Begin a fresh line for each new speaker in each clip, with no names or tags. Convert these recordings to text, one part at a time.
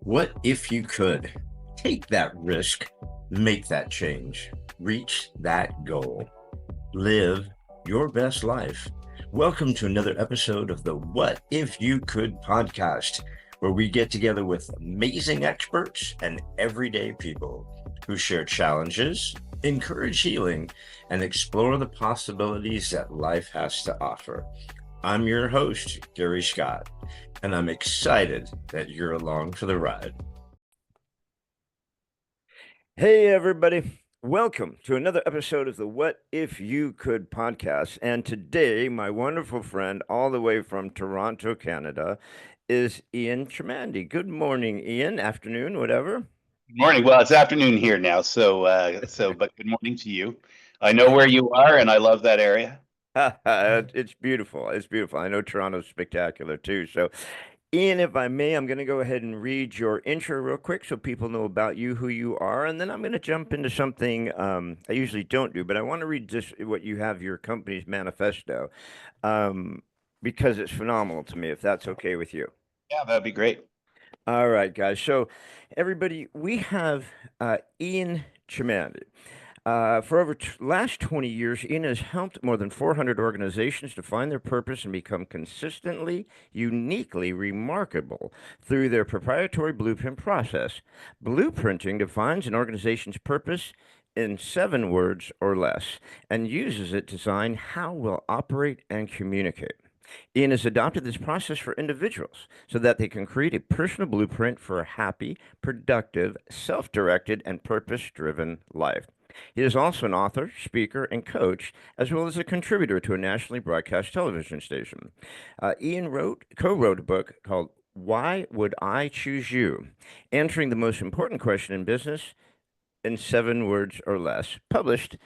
What if you could take that risk, make that change, reach that goal, live your best life? Welcome to another episode of the What If You Could podcast, where we get together with amazing experts and everyday people who share challenges, encourage healing, and explore the possibilities that life has to offer. I'm your host, Gary Scott, and I'm excited that you're along for the ride. Hey, everybody. Welcome to another episode of the What If You Could podcast. And today, my wonderful friend, all the way from Toronto, Canada, is Ian Chamandy. Good morning, Ian. Afternoon, whatever.
Good morning. Well, it's afternoon here now, but good morning to you. I know where you are, and I love that area.
It's beautiful. It's beautiful. I know Toronto's spectacular too. So, Ian, if I may, I'm going to go ahead and read your intro real quick so people know about you, who you are, and then I'm going to jump into something I usually don't do, but I want to read just what you have, your company's manifesto, um, because it's phenomenal to me, if that's okay with you.
Yeah, that'd be great.
All right, guys. So, everybody, we have Ian Chamandy. For over last 20 years, Ian has helped more than 400 organizations define their purpose and become consistently, uniquely remarkable through their proprietary blueprint process. Blueprinting defines an organization's purpose in 7 words or less and uses it to design how we'll operate and communicate. Ian has adopted this process for individuals so that they can create a personal blueprint for a happy, productive, self directed, and purpose driven life. He is also an author, speaker, and coach, as well as a contributor to a nationally broadcast television station. Ian co-wrote a book called "Why Would I Choose You?" Answering the most important question in business in 7 words or less, published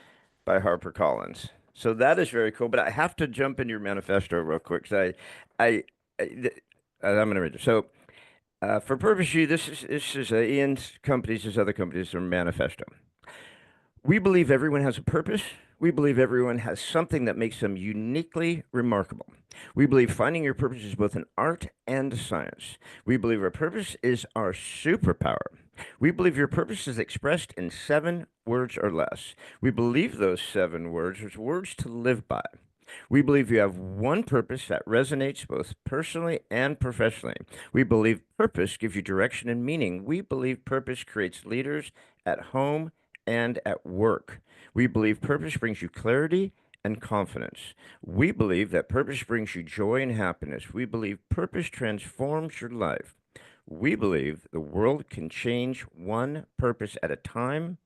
by HarperCollins. So that is very cool. But I have to jump into your manifesto real quick. I'm going to read it. So for PurposeU, this is Ian's company's, his other companies, their manifesto. We believe everyone has a purpose. We believe everyone has something that makes them uniquely remarkable. We believe finding your purpose is both an art and a science. We believe our purpose is our superpower. We believe your purpose is expressed in 7 words or less. We believe those 7 words are words to live by. We believe you have one purpose that resonates both personally and professionally. We believe purpose gives you direction and meaning. We believe purpose creates leaders at home and at work. We believe purpose brings you clarity and confidence. We believe that purpose brings you joy and happiness. We believe purpose transforms your life. We believe the world can change one purpose at a time.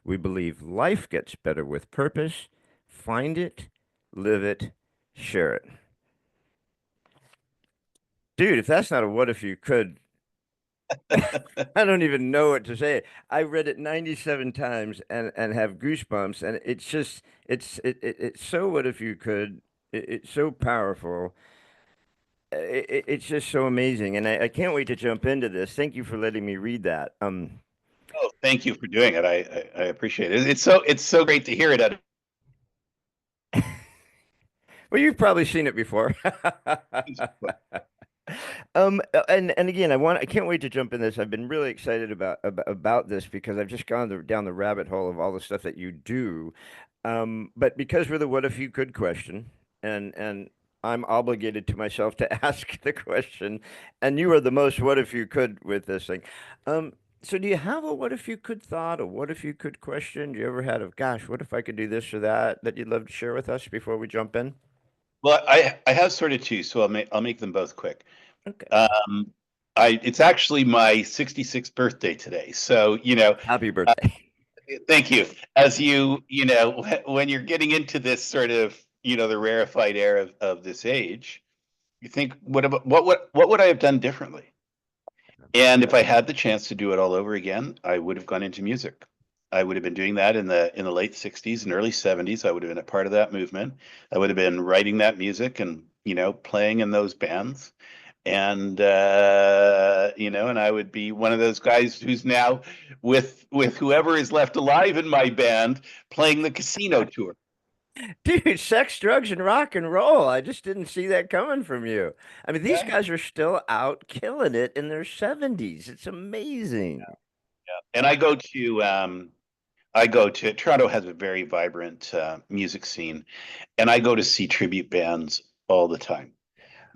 We believe life gets better with purpose. Find it, live it, share it. Dude, if that's not a what if you could, I don't even know what to say. I read it 97 times and have goosebumps, and it's just it's so what if you could. It's so powerful. It's just so amazing, and I can't wait to jump into this. Thank you for letting me read that.
Oh, thank you for doing it. I appreciate it. It's so great to hear it.
Well, you've probably seen it before. And again, I can't wait to jump in this. I've been really excited about this because I've just gone down the rabbit hole of all the stuff that you do. But because we're the what if you could question, and I'm obligated to myself to ask the question, and you are the most what if you could with this thing. So do you have a what if you could thought, a what if you could question? Do you ever had of gosh, what if I could do this or that you'd love to share with us before we jump in?
Well, I have sort of two, so I'll make them both quick.
Okay.
Um, it's actually my 66th birthday today, so
Happy
uh,
birthday.
thank you. As when you're getting into this sort of the rarefied air of this age, you think, what would I have done differently? And if I had the chance to do it all over again, I would have gone into music. I would have been doing that in the late 60s and early 70s. I would have been a part of that movement. I would have been writing that music and playing in those bands. And and I would be one of those guys who's now with whoever is left alive in my band playing the casino tour.
Dude, sex, drugs, and rock and roll. I just didn't see that coming from you. I mean, these
Yeah.
guys are still out killing it in their 70s. It's amazing.
And I go to Toronto has a very vibrant music scene, and I go to see tribute bands all the time.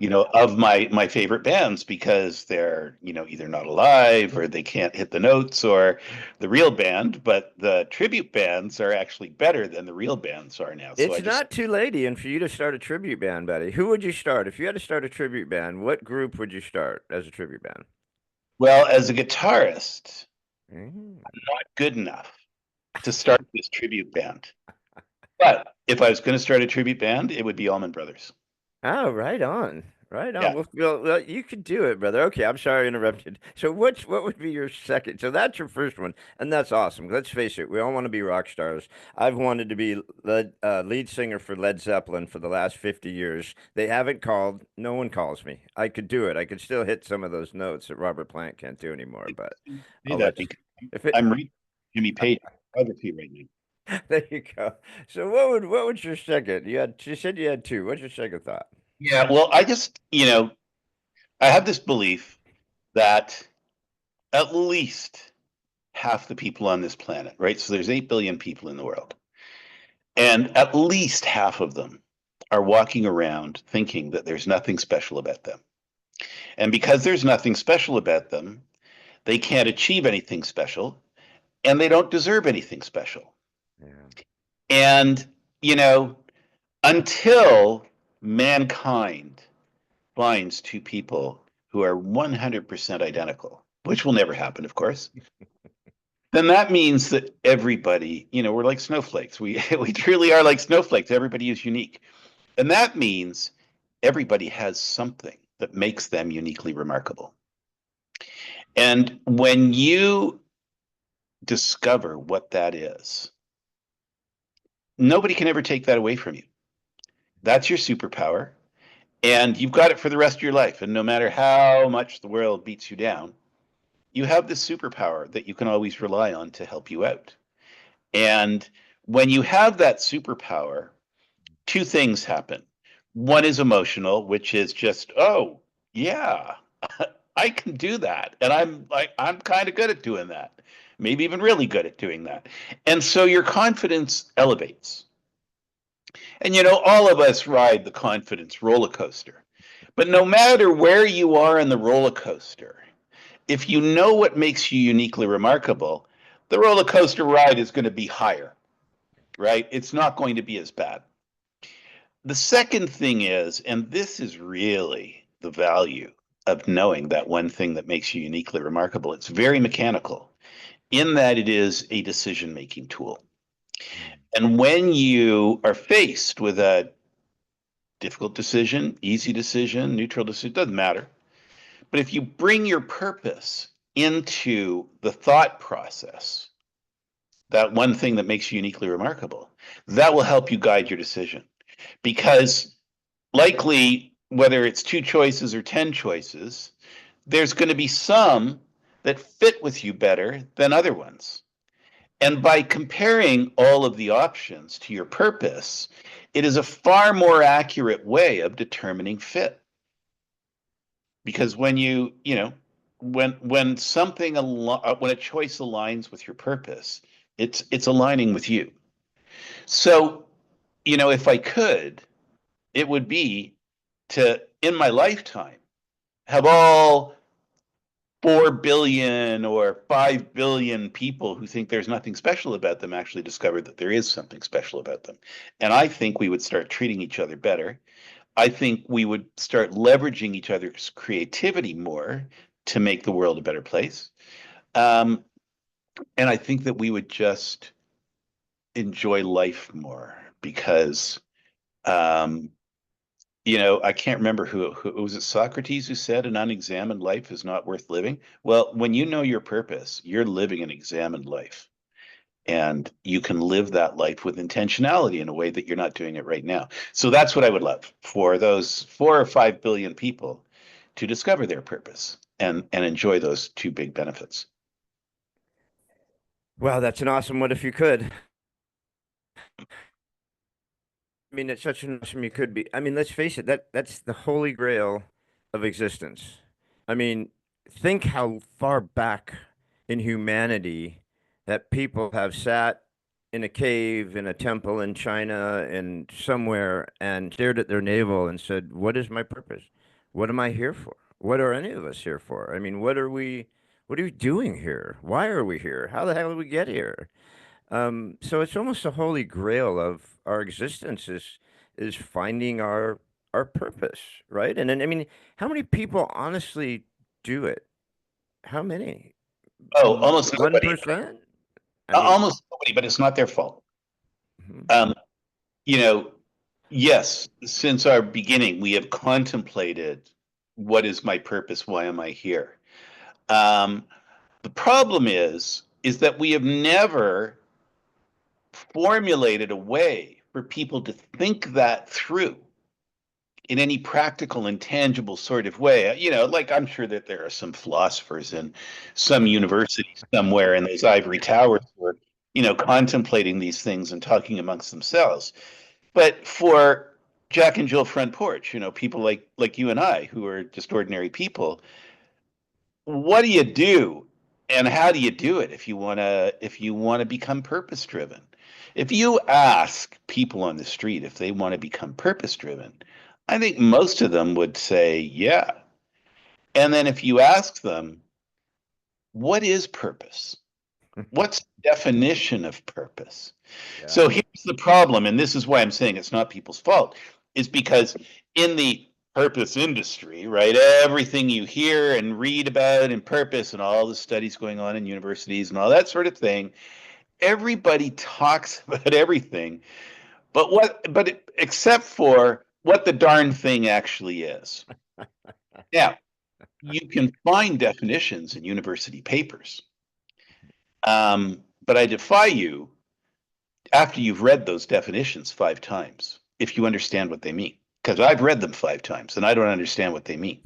Of my favorite bands because they're, either not alive or they can't hit the notes or the real band, but the tribute bands are actually better than the real bands are now. So
It's
I just,
not too late, Ian, for you to start a tribute band, buddy. Who would you start? If you had to start a tribute band, what group would you start as a tribute band?
well, as a guitarist,
Mm.
not good enough to start this tribute band. But if I was going to start a tribute band, it would be Allman Brothers.
Oh, right on. Right on.
Yeah.
Well, you could do it, brother. Okay, I'm sorry I interrupted. So what would be your second? So that's your first one, and that's awesome. Let's face it, we all want to be rock stars. I've wanted to be lead singer for Led Zeppelin for the last 50 years. They haven't called. No one calls me. I could do it. I could still hit some of those notes that Robert Plant can't do anymore, but
Say
I'll
that
let you.
because
If it,
I'm reading Jimmy Page biography right now.
there you go. So what was your second? You said you had two. What's your second thought?
Yeah, well, I have this belief that at least half the people on this planet, right? So there's 8 billion people in the world. And at least half of them are walking around thinking that there's nothing special about them. And because there's nothing special about them, they can't achieve anything special and they don't deserve anything special.
Yeah.
And, you know, until mankind finds two people who are 100% identical, which will never happen, of course, then that means that everybody, we're like snowflakes. We truly are like snowflakes. Everybody is unique. And that means everybody has something that makes them uniquely remarkable. And when you discover what that is, nobody can ever take that away from you. That's your superpower. And you've got it for the rest of your life. And no matter how much the world beats you down, you have this superpower that you can always rely on to help you out. And when you have that superpower, two things happen. One is emotional, which is just, oh, yeah, I can do that. And I'm kind of good at doing that. Maybe even really good at doing that. And so your confidence elevates. And all of us ride the confidence roller coaster. But no matter where you are in the roller coaster, if you know what makes you uniquely remarkable, the roller coaster ride is going to be higher, right? It's not going to be as bad. The second thing is, and this is really the value of knowing that one thing that makes you uniquely remarkable, it's very mechanical in that it is a decision making tool. And when you are faced with a difficult decision, easy decision, neutral decision, doesn't matter. But if you bring your purpose into the thought process, that one thing that makes you uniquely remarkable, that will help you guide your decision. Because likely, whether it's two choices or 10 choices, there's going to be some that fit with you better than other ones. And by comparing all of the options to your purpose, it is a far more accurate way of determining fit. Because when a choice aligns with your purpose, it's aligning with you. So, if I could, it would be to, in my lifetime, have all 4 billion or 5 billion people who think there's nothing special about them actually discover that there is something special about them. And I think we would start treating each other better. I think we would start leveraging each other's creativity more to make the world a better place. Um, and I think that we would just enjoy life more because um, I can't remember who was it Socrates who said an unexamined life is not worth living. Well, when you know your purpose, you're living an examined life. And you can live that life with intentionality in a way that you're not doing it right now. So that's what I would love for those 4 or 5 billion people to discover their purpose and enjoy those two big benefits.
Wow, that's an awesome what if you could. I mean, it's such an awesome you could be. I mean, let's face it, that's the holy grail of existence. I mean, think how far back in humanity that people have sat in a cave, in a temple in China, and somewhere and stared at their navel and said, "What is my purpose? What am I here for? What are any of us here for? I mean, what are we doing here? Why are we here? How the hell did we get here?" So it's almost the holy grail of our existence is finding our purpose, right? And then I mean, how many people honestly do it? How many?
Oh, almost nobody.
1%? I mean,
Almost nobody, but it's not their fault.
mhm.
Um, you know, yes, since our beginning, we have contemplated what is my purpose? Why am I here? Um, the problem is that we have never formulated a way for people to think that through in any practical and tangible sort of way. Like I'm sure that there are some philosophers in some university somewhere in those ivory towers who are, contemplating these things and talking amongst themselves. But for Jack and Jill Front Porch, people like you and I who are just ordinary people, what do you do and how do you do it if you want to become purpose driven? If you ask people on the street if they want to become purpose driven, I think most of them would say yeah. And then if you ask them, what is purpose? What's the definition of purpose?
Yeah.
So here's the problem, and this is why I'm saying it's not people's fault, is because in the purpose industry, right, everything you hear and read about in purpose and all the studies going on in universities and all that sort of thing, everybody talks about everything, except for what the darn thing actually is. Now, you can find definitions in university papers, but I defy you after you've read those definitions 5 times, if you understand what they mean. Because I've read them 5 times and I don't understand what they mean.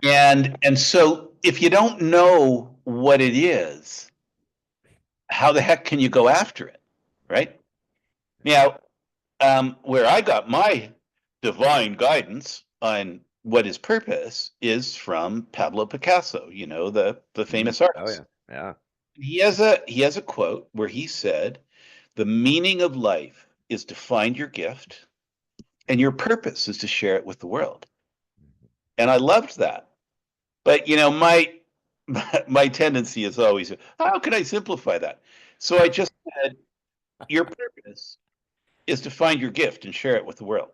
And so if you don't know what it is, how the heck can you go after it? Right? Now, where I got my divine guidance on what is purpose is from Pablo Picasso, the
Mhm.
famous
Oh
artist.
yeah. Yeah.
He has a quote where he said, "The meaning of life is to find your gift, and your purpose is to share it with the world." And I loved that. But my tendency is always, how can I simplify that? So I just said, your purpose is to find your gift and share it with the world.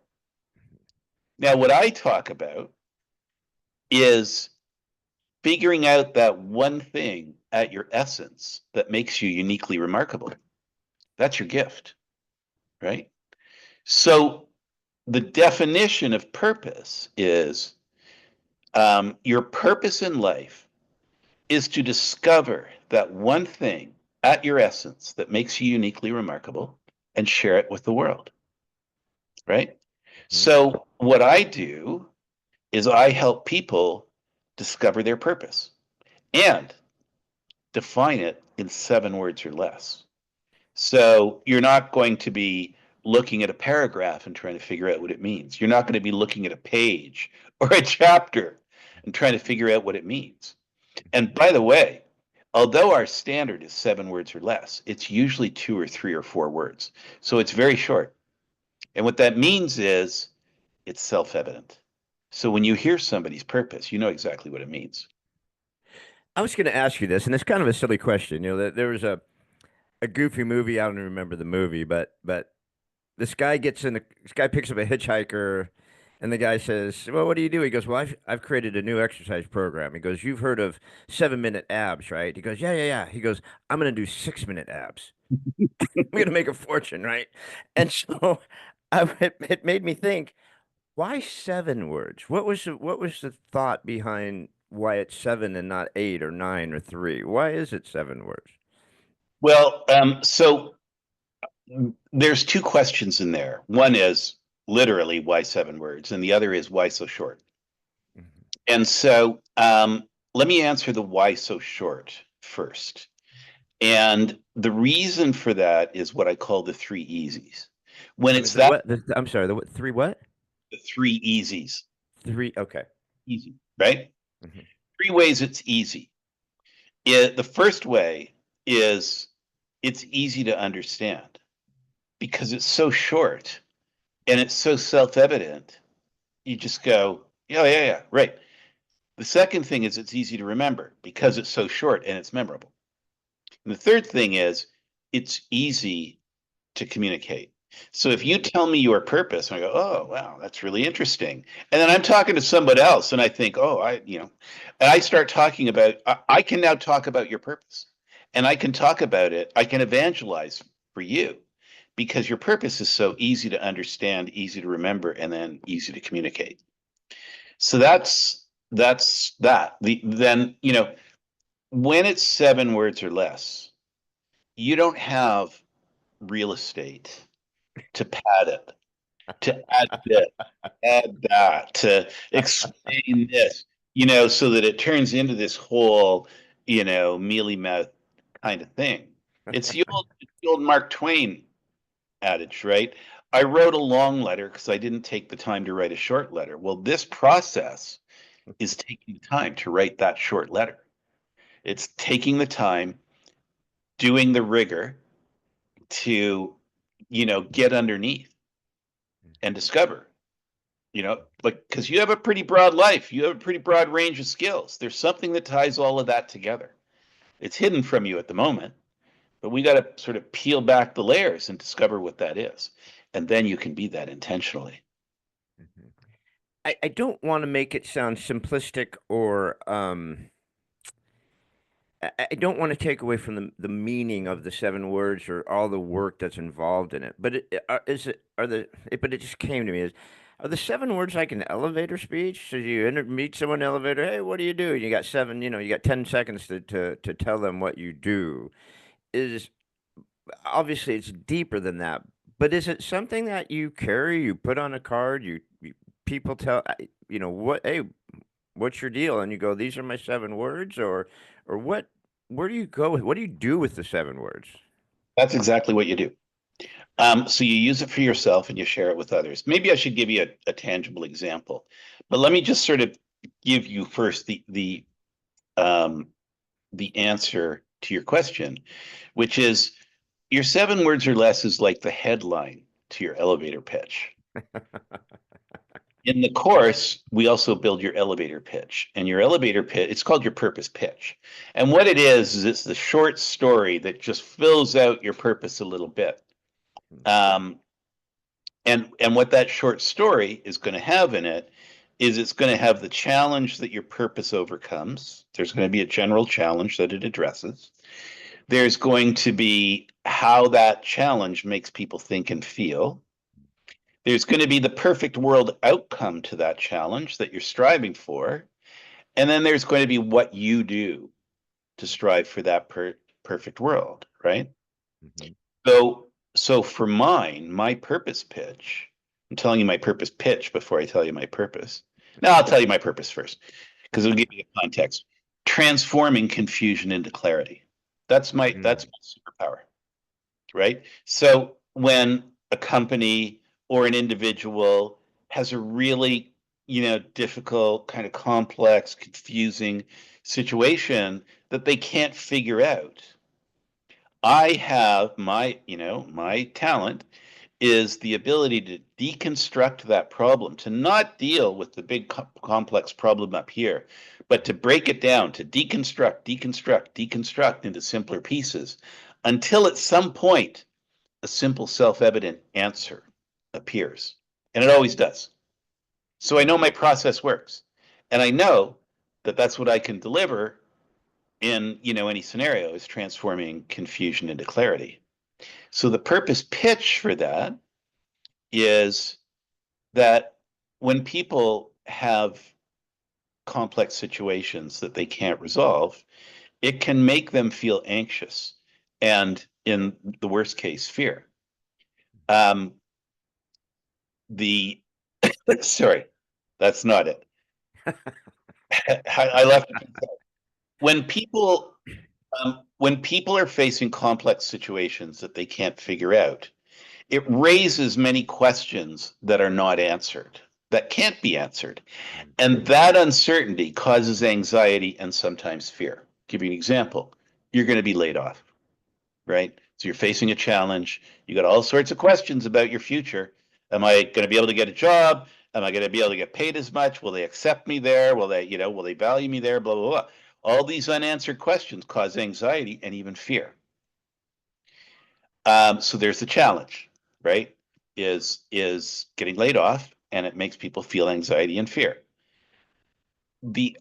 Now, what I talk about is figuring out that one thing at your essence that makes you uniquely remarkable. That's your gift, right? So the definition of purpose is your purpose in life is to discover that one thing at your essence that makes you uniquely remarkable and share it with the world, right?
Mhm.
So, what I do is I help people discover their purpose and define it in 7 words or less. So, you're not going to be looking at a paragraph and trying to figure out what it means. You're not going to be looking at a page or a chapter and trying to figure out what it means. And by the way, although our standard is 7 words or less, it's usually 2 or 3 or 4 words. So it's very short. And what that means is it's self evident. So when you hear somebody's purpose, you know exactly what it means.
I was going to ask you this, and it's kind of a silly question. That there was a goofy movie. I don't remember the movie, but this guy picks up a hitchhiker, and the guy says, "Well, what do you do?" He goes, "Well, I've created a new exercise program." He goes, "You've heard of 7 minute abs, right?" He goes, "Yeah, yeah, yeah." He goes, "I'm gonna do 6 minute abs. I'm gonna make a fortune, right?" And so it made me think, why 7 words? What was the thought behind why it's seven and not 8 or 9 or 3? Why is it 7 words?
Well, so there's two questions in there. One is literally why 7 words, and the other is why so short.
Mhm.
And so let me answer the why so short first. And the reason for that is what I call the 3 easies. When
I mean,
it's
the
that,
what? I'm sorry. The what, three what?
the three easies,
Three. Okay.
easy, right?
Hmm.
Three ways it's easy. The first way is it's easy to understand because it's so short and it's so self-evident. You just go, yeah, yeah, yeah, right. The second thing is it's easy to remember because it's so short and it's memorable. And the third thing is it's easy to communicate. So if you tell me your purpose, and I go, oh, wow, that's really interesting. And then I'm talking to somebody else and I think, oh, and I start talking about, I can now talk about your purpose and I can talk about it. I can evangelize for you because your purpose is so easy to understand, easy to remember, and then easy to communicate. So that's that. Then, when it's 7 words or less, you don't have real estate to pad it, to add this, add that, to explain this, so that it turns into this whole, mealy mouth kind of thing. It's the old Mark Twain adage, right? I wrote a long letter because I didn't take the time to write a short letter. Well, this process is taking time to write that short letter. It's taking the time, doing the rigor to, get underneath and discover, like, because you have a pretty broad life, you have a pretty broad range of skills. There's something that ties all of that together. It's hidden from you at the moment, but we got to sort of peel back the layers and discover what that is. And then you can be that intentionally.
Hmm. I don't want to make it sound simplistic or I don't want to take away from the meaning of the 7 words or all the work that's involved in it. But is it are the it, but it just came to me is are the 7 words like an elevator speech? So you meet someone in an elevator, hey, what do you do? You got seven, you got 10 seconds to tell them what you do. Is obviously it's deeper than that, but is it something that you carry, you put on a card, you people tell what, hey, what's your deal? And you go, these are my 7 words, or what? Where do you go with? What do you do with the 7 words?
That's exactly what you do. So you use it for yourself and you share it with others. Maybe I should give you a tangible example, but let me just sort of give you first um, the answer to your question, which is your 7 words or less is like the headline to your elevator pitch. In the course, we also build your elevator pitch, and your elevator pitch, it's called your purpose pitch. And what it is it's the short story that just fills out your purpose a little bit. Um, and what that short story is going to have in it is it's going to have the challenge that your purpose overcomes. There's going to be a general challenge that it addresses. There's going to be how that challenge makes people think and feel. There's going to be the perfect world outcome to that challenge that you're striving for. And then there's going to be what you do to strive for that perfect world, right?
Mhm.
So for mine, my purpose pitch, I'm telling you my purpose pitch before I tell you my purpose. Now I'll tell you my purpose first because it'll give you a context. Transforming confusion into clarity. That's
Mm.
my superpower, right? So when a company or an individual has a really, difficult, kind of complex, confusing situation that they can't figure out, I have my talent is the ability to deconstruct that problem, to not deal with the big complex problem up here, but to break it down, to deconstruct into simpler pieces until at some point a simple self-evident answer appears. And it always does. So I know my process works. And I know that that's what I can deliver in, any scenario is transforming confusion into clarity. So the purpose pitch for that is that when people have complex situations that they can't resolve, it can make them feel anxious and, in the worst case, fear. Um, the sorry, that's not it. I left it. When people are facing complex situations that they can't figure out, It raises many questions that are not answered, that can't be answered.
Mm.
And that uncertainty causes anxiety and sometimes fear. Give you an example. You're going to be laid off, right? So you're facing a challenge. You got all sorts of questions about your future. Am I going to be able to get a job? Am I going to be able to get paid as much? Will they accept me there? Will they value me there? Blah, blah, blah. All these unanswered questions cause anxiety and even fear. So there's the challenge, right? Is getting laid off, and it makes people feel anxiety and fear. The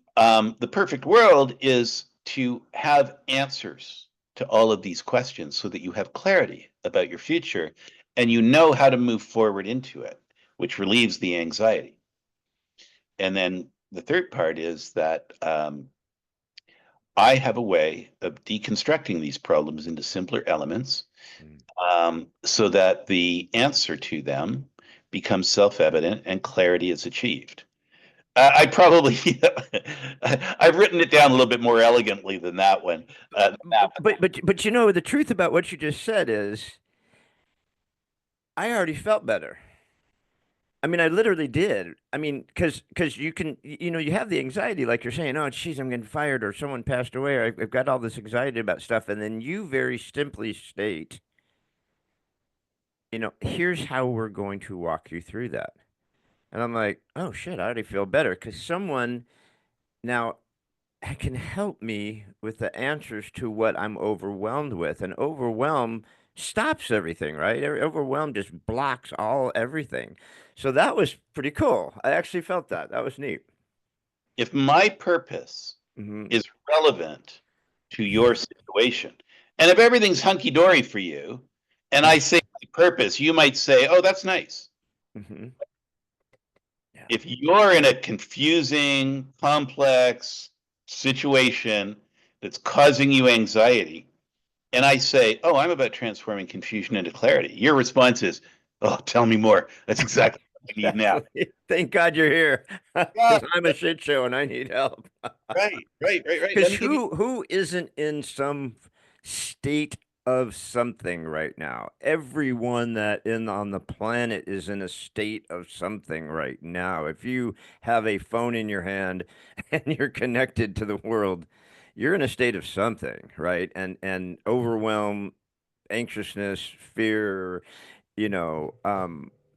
perfect world is to have answers to all of these questions so that you have clarity about your future and you know how to move forward into it, which relieves the anxiety. And then the third part is that I have a way of deconstructing these problems into simpler elements,
Mm.
so that the answer to them becomes self-evident and clarity is achieved. I probably, I've written it down a little bit more elegantly than that one.
But you know, the truth about what you just said is I already felt better. I mean, I literally did. I mean, because you can, you know, you have the anxiety, like you're saying, oh, geez, I'm getting fired or someone passed away, or I've got all this anxiety about stuff. And then you very simply state, you know, here's how we're going to walk you through that. And I'm like, oh, shit, I already feel better because someone now can help me with the answers to what I'm overwhelmed with. And overwhelm stops everything, right? Overwhelm just blocks everything. So that was pretty cool. I actually felt that. That was neat.
If my purpose
Hmm.
is relevant to your situation, and if everything's hunky dory for you, and I say my purpose, you might say, "Oh, that's nice."
Hmm. Yeah.
If you're in a confusing, complex situation that's causing you anxiety, and I say, "Oh, I'm about transforming confusion into clarity," your response is, "Oh, tell me more. That's exactly what I need now."
Exactly. Thank God you're here
Yeah,
because I'm a shit show and I need help.
right. Let
Because
me give you.
who isn't in some state of something right now? Everyone that in on the planet is in a state of something right now. If you have a phone in your hand and you're connected to the world, you're in a state of something, right? And overwhelm, anxiousness, fear, you know,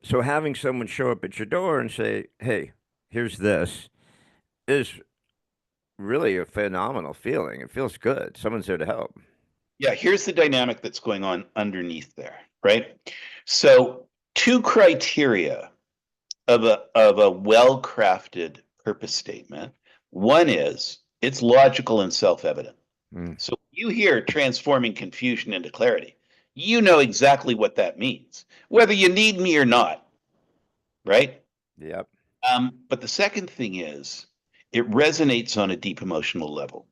so having someone show up at your door and say, "Hey, here's this," is really a phenomenal feeling. It feels good. Someone's there to help.
Yeah, here's the dynamic that's going on underneath there, right? So, two criteria of a well-crafted purpose statement. One is it's logical and self-evident.
Mm.
So you hear transforming confusion into clarity. You know exactly what that means, whether you need me or not, right?
Yep.
But the second thing is it resonates on a deep emotional level.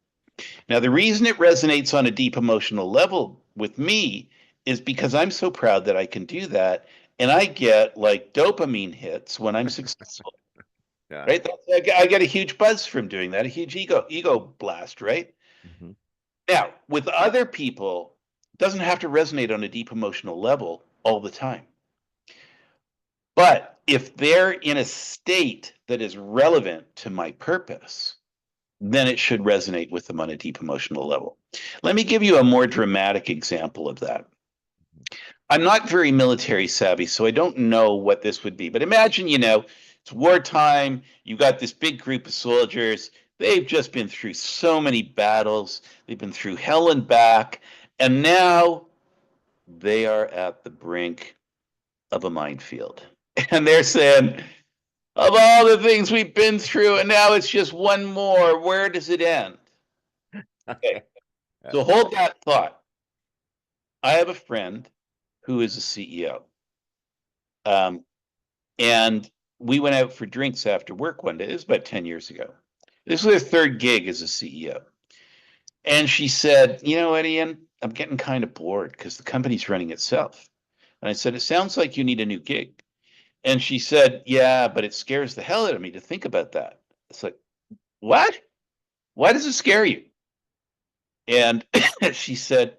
Now, the reason it resonates on a deep emotional level with me is because I'm so proud that I can do that. And I get like dopamine hits when I'm successful,
Yeah.
right? I get a huge buzz from doing that, a huge ego blast, right?
Hmm.
Now, with other people, it doesn't have to resonate on a deep emotional level all the time. But if they're in a state that is relevant to my purpose, then it should resonate with them on a deep emotional level. Let me give you a more dramatic example of that. I'm not very military savvy, so I don't know what this would be. But imagine, it's wartime. You got this big group of soldiers. They've just been through so many battles. They've been through hell and back. And now they are at the brink of a minefield. And they're saying, of all the things we've been through, and now it's just one more, where does it end? Okay,
Yeah.
so hold that thought. I have a friend who is a CEO. Um, and we went out for drinks after work one day. It was about 10 years ago. This was her third gig as a CEO. And she said, "You know what, Ian? I'm getting kind of bored because the company's running itself." And I said, "It sounds like you need a new gig." And she said, "Yeah, but it scares the hell out of me to think about that." It's like, what? Why does it scare you? And she said,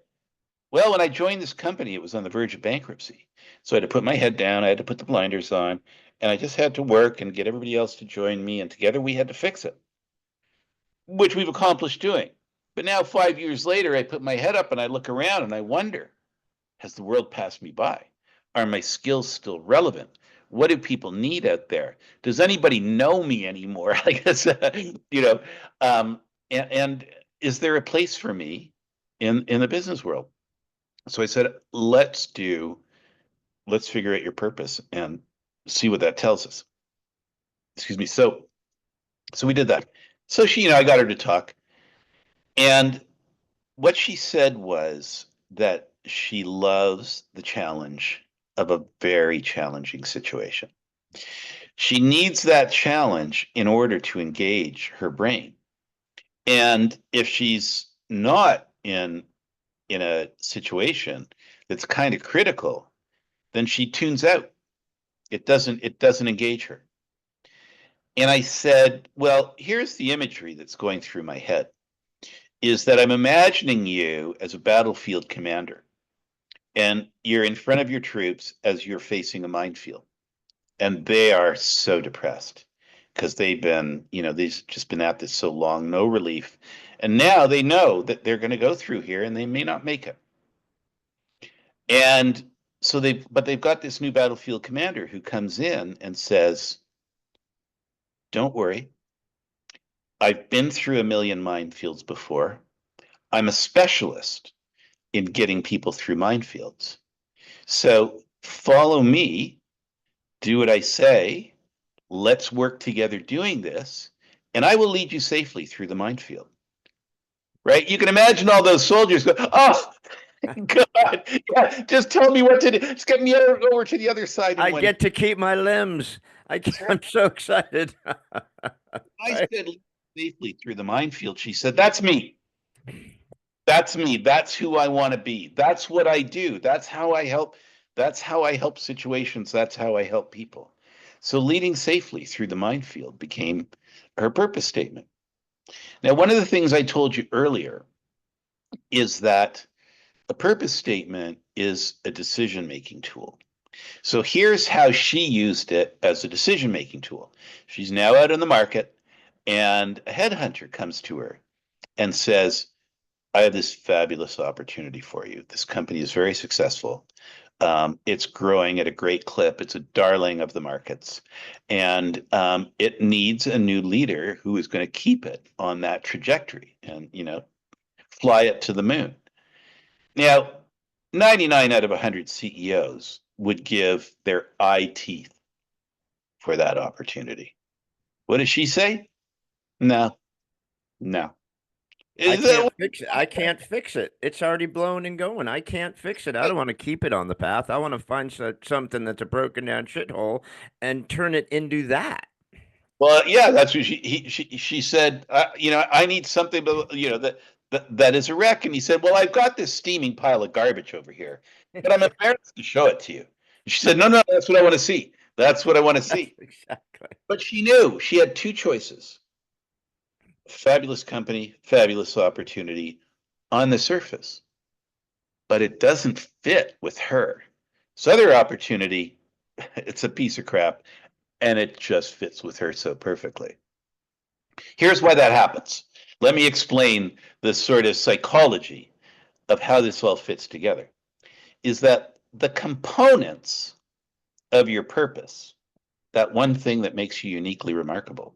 Well, when I joined this company, it was on the verge of bankruptcy. So I had to put my head down, I had to put the blinders on, and I just had to work and get everybody else to join me. And together we had to fix it, which we've accomplished doing. But now, 5 years later, I put my head up and I look around and I wonder, has the world passed me by? Are my skills still relevant? What do people need out there? Does anybody know me anymore? I guess, you know, um, and is there a place for me in the business world? So I said, let's figure out your purpose and see what that tells us. Excuse me. So we did that. So I got her to talk, and what she said was that she loves the challenge of a very challenging situation. She needs that challenge in order to engage her brain. And if she's not in a situation that's kind of critical, then she tunes out. It doesn't engage her. And I said, well, here's the imagery that's going through my head is that I'm imagining you as a battlefield commander, and you're in front of your troops as you're facing a minefield. And they are so depressed because they've just been at this so long, no relief. And now they know that they're going to go through here and they may not make it. And but they've got this new battlefield commander who comes in and says, don't worry. I've been through a million minefields before. I'm a specialist in getting people through minefields. So follow me, do what I say. Let's work together doing this, and I will lead you safely through the minefield. Right? You can imagine all those soldiers go, oh, God, yeah, just tell me what to do. Just get me over to the other side in
I
one.
get to keep my limbs. I'm so excited.
I
Right?
said safely through the minefield. She said, that's me. That's me. That's who I want to be. That's what I do. That's how I help. That's how I help situations. That's how I help people. So leading safely through the minefield became her purpose statement. Now, one of the things I told you earlier is that a purpose statement is a decision making tool. So here's how she used it as a decision making tool. She's now out in the market, and a headhunter comes to her and says, I have this fabulous opportunity for you. This company is very successful. It's growing at a great clip. It's a darling of the markets. And it needs a new leader who is going to keep it on that trajectory and, fly it to the moon. Now, 99 out of 100 CEOs would give their eye teeth for that opportunity. What does she say? No, no.
I
Is
can't
that
fix it. I can't fix it. It's already blown and going. I can't fix it. I don't want to keep it on the path. I want to find something that's a broken down shithole and turn it into that.
Well, yeah, that's what she said. I need something, that is a wreck. And he said, well, I've got this steaming pile of garbage over here, but I'm embarrassed to show it to you. And she said, no, no, that's what I want to see. That's what I want to
That's
see.
exactly.
But she knew she had two choices: fabulous company, fabulous opportunity on the surface, but it doesn't fit with her. This other opportunity, it's a piece of crap, and it just fits with her so perfectly. Here's why that happens. Let me explain the sort of psychology of how this all fits together. Is that the components of your purpose, that one thing that makes you uniquely remarkable,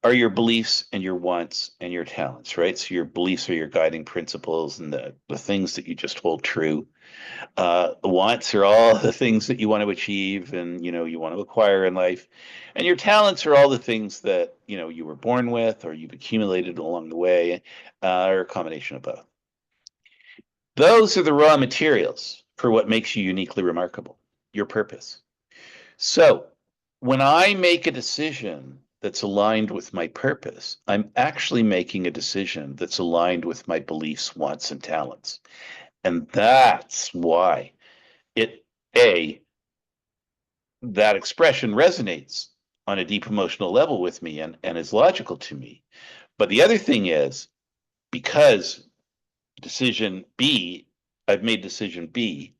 are your beliefs and your wants and your talents, right? So your beliefs are your guiding principles and the things that you just hold true. The wants are all the things that you want to achieve and you want to acquire in life, and your talents are all the things that you were born with or you've accumulated along the way, or a combination of both. Those are the raw materials for what makes you uniquely remarkable, your purpose. So when I make a decision that's aligned with my purpose, I'm actually making a decision that's aligned with my beliefs, wants, and talents. And that's why it a that expression resonates on a deep emotional level with me and is logical to me. But the other thing is, because decision B I've made decision B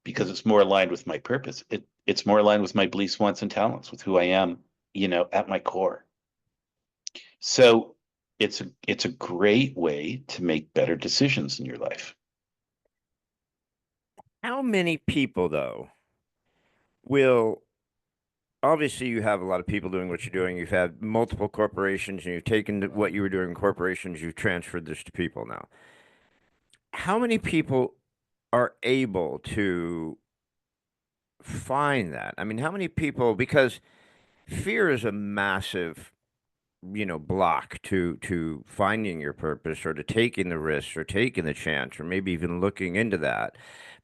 because it's more aligned with my purpose. It's more aligned with my beliefs, wants, and talents, with who I am, at my core. So it's a great way to make better decisions in your life.
How many people, though, will obviously you have a lot of people doing what you're doing. You've had multiple corporations and you've taken what you were doing in corporations, you've transferred this to people now. How many people are able to find that? I mean, how many people, because fear is a massive, block to finding your purpose or to taking the risk or taking the chance or maybe even looking into that,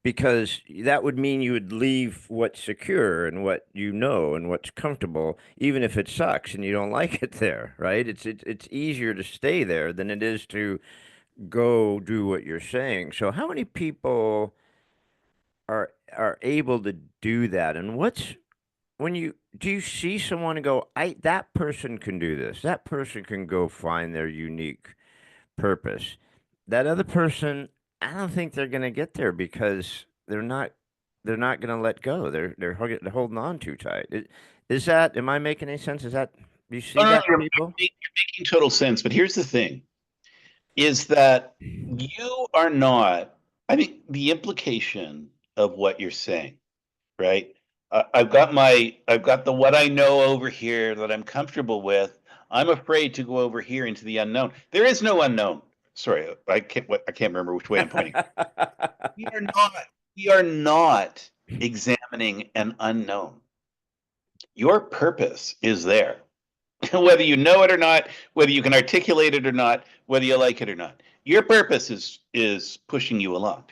because that would mean you would leave what's secure and what you know and what's comfortable, even if it sucks and you don't like it there, right? It's easier to stay there than it is to go do what you're saying. So how many people are able to do that? And what's when you do you see someone and go, I that person can do this. That person can go find their unique purpose. That other person, I don't think they're going to get there because they're not going to let go. They're holding on too tight. Is that am I making any sense? Is that you
Oh,
see
no, no,
that in people?
you're making total sense. But here's the thing, is that you are not, I think the implication of what you're saying, right? I've got the what I know over here that I'm comfortable with. I'm afraid to go over here into the unknown. There is no unknown. Sorry, I can't remember which way I'm pointing. We are not, we are not examining an unknown. Your purpose is there. Whether you know it or not, whether you can articulate it or not, whether you like it or not. Your purpose is pushing you along.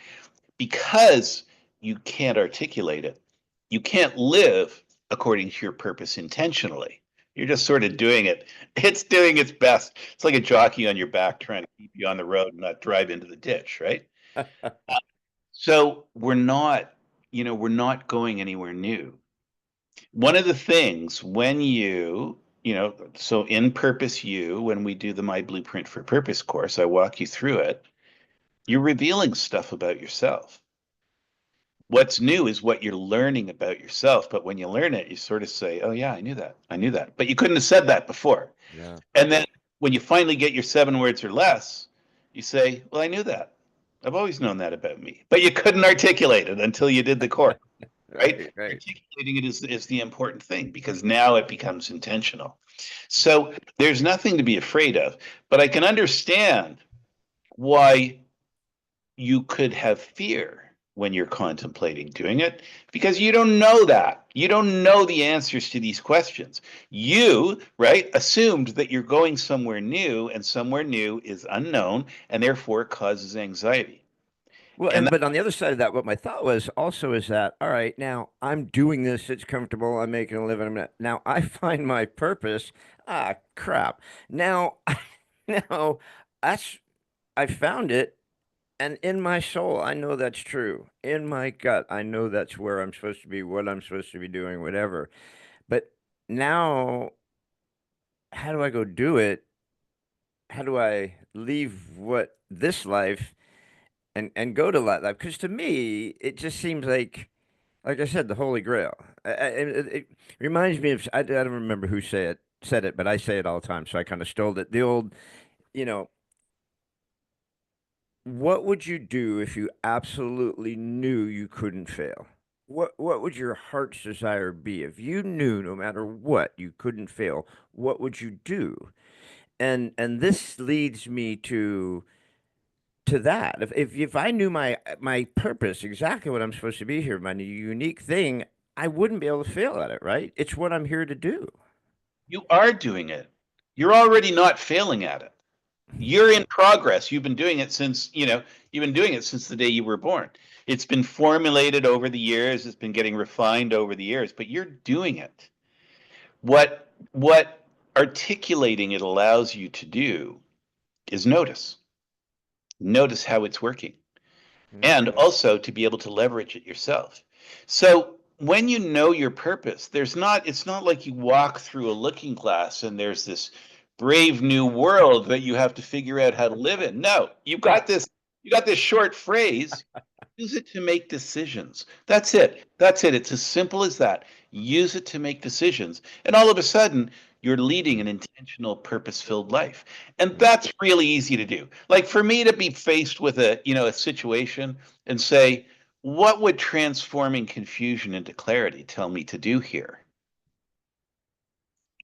Because you can't articulate it, you can't live according to your purpose intentionally. You're just sort of doing it. It's doing its best. It's like a jockey on your back trying to keep you on the road and not drive into the ditch, right? So we're not going anywhere new. One of the things when so in PurposeU, when we do the My Blueprint for Purpose course, I walk you through it. You're revealing stuff about yourself. What's new is what you're learning about yourself. But when you learn it, you sort of say, oh, yeah, I knew that. I knew that. But you couldn't have said that before.
Yeah.
And then when you finally get your 7 words or less, you say, well, I knew that. I've always known that about me. But you couldn't articulate it until you did the course, right?
Right, right.
Articulating it is the important thing because now it becomes intentional. So there's nothing to be afraid of. But I can understand why you could have fear when you're contemplating doing it because you don't know that. You don't know the answers to these questions. You, right, assumed that you're going somewhere new and somewhere new is unknown and therefore causes anxiety.
Well,
And
and
that,
but on the other side of that, what my thought was also is that, all right, now I'm doing this, it's comfortable, I'm making a living. Now I find my purpose. Ah, crap. Now, now that's I found it, and in my soul, I know that's true. In my gut, I know that's where I'm supposed to be, what I'm supposed to be doing, whatever. But now, how do I go do it? How do I leave what this life and go to that life? Because to me, it just seems like I said, the Holy Grail. It reminds me of I don't remember who said it, but I say it all the time, so I kind of stole it. The old, you know, what would you do if you absolutely knew you couldn't fail? What would your heart's desire be if you knew no matter what you couldn't fail? What would you do? And this leads me to that. If I knew my purpose, exactly what I'm supposed to be here, my unique thing, I wouldn't be able to fail at it, right? It's what I'm here to do.
you are doing it. You're already not failing at it. You're in progress. You've been doing it since the day you were born. It's been formulated over the years, it's been getting refined over the years, but you're doing it. What articulating it allows you to do is notice. Notice how it's working. And
Okay.
also to be able to leverage it yourself. So when you know your purpose, it's not like you walk through a looking glass and there's this brave new world that you have to figure out how to live in. No, you got this short phrase. Use it to make decisions. That's it. That's it. It's as simple as that. Use it to make decisions. And all of a sudden, you're leading an intentional, purpose-filled life. And
Mm.
that's really easy to do. Like for me to be faced with a situation and say, what would transforming confusion into clarity tell me to do here?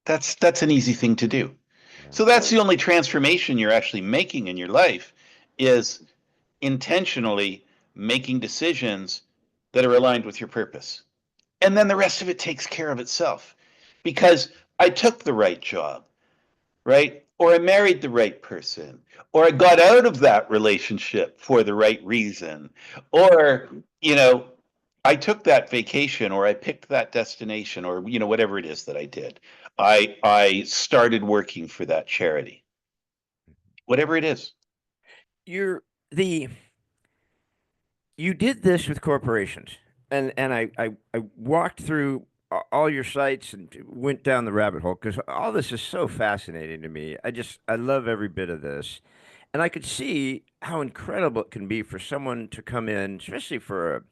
That's an easy thing to do.
Yeah.
So that's the only transformation you're actually making in your life is intentionally making decisions that are aligned with your purpose. And then the rest of it takes care of itself because I took the right job, right? Or I married the right person, or I got out of that relationship for the right reason, or, you know, I took that vacation or I picked that destination or, whatever it is that I did. I started working for that charity, whatever it is.
You're the you did this with corporations, and I walked through all your sites and went down the rabbit hole because all this is so fascinating to me. I love every bit of this, and I could see how incredible it can be for someone to come in, especially for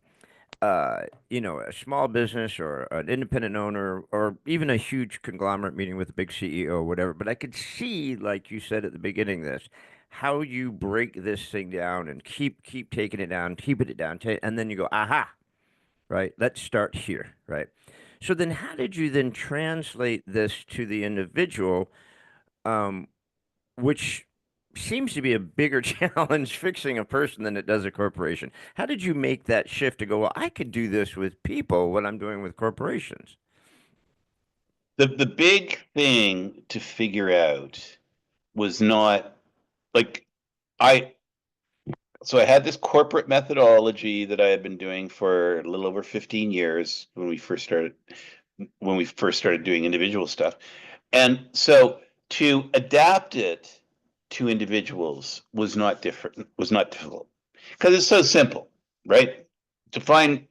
a small business or an independent owner or even a huge conglomerate meeting with a big CEO or whatever. But I could see, like you said at the beginning of this, how you break this thing down and keep taking it down, keeping it down, and then you go, aha, right? Let's start here, right? So then, how did you then translate this to the individual? Um, which seems to be a bigger challenge fixing a person than it does a corporation. How did you make that shift to go, well, I could do this with people, what I'm doing with corporations?
The big thing to figure out was not like I I had this corporate methodology that I had been doing for a little over 15 years when we first started doing individual stuff. And so to adapt it to individuals was not difficult. Because it's so simple, right? Define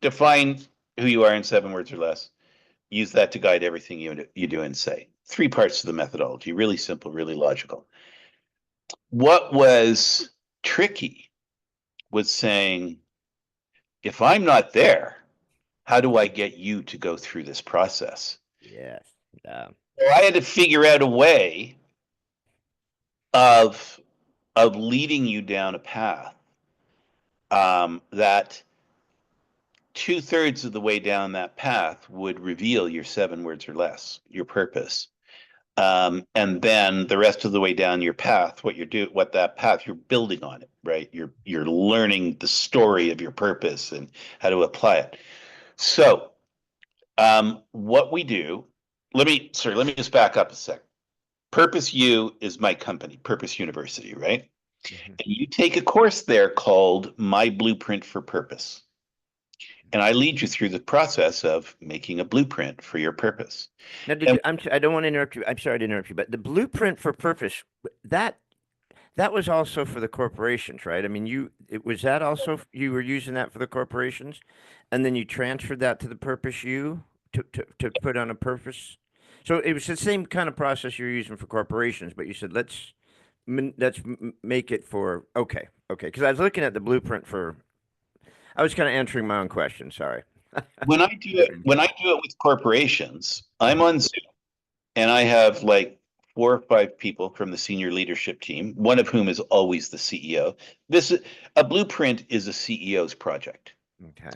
who you are in 7 words or less. Use that to guide everything you do and say. Three parts of the methodology, really simple, really logical. What was tricky was saying, if I'm not there, how do I get you to go through this process?
Yes. Yeah.
So I had to figure out a way of leading you down a path that 2/3 of the way down that path would reveal your 7 words or less, your purpose. And then the rest of the way down your path, what that path you're building on it, right? You're learning the story of your purpose and how to apply it. So, what we do, let me just back up a sec. PurposeU is my company, Purpose University, right?
Mhm.
And you take a course there called My Blueprint for Purpose. And I lead you through the process of making a blueprint for your purpose.
Now,
And
I don't want to interrupt you. I'm sorry to interrupt you, but the blueprint for purpose, that that was also for the corporations, right? I mean, was that also you were using that for the corporations, and then you transferred that to the purpose you to put on a purpose. So it was the same kind of process you're using for corporations, but you said let's make it for okay. Because I was looking at the blueprint for. I was kind of answering my own question. Sorry.
when I do it with corporations, I'm
Mhm.
on Zoom and I have like 4 or 5 people from the senior leadership team, one of whom is always the CEO. A blueprint is a CEO's project.
Okay.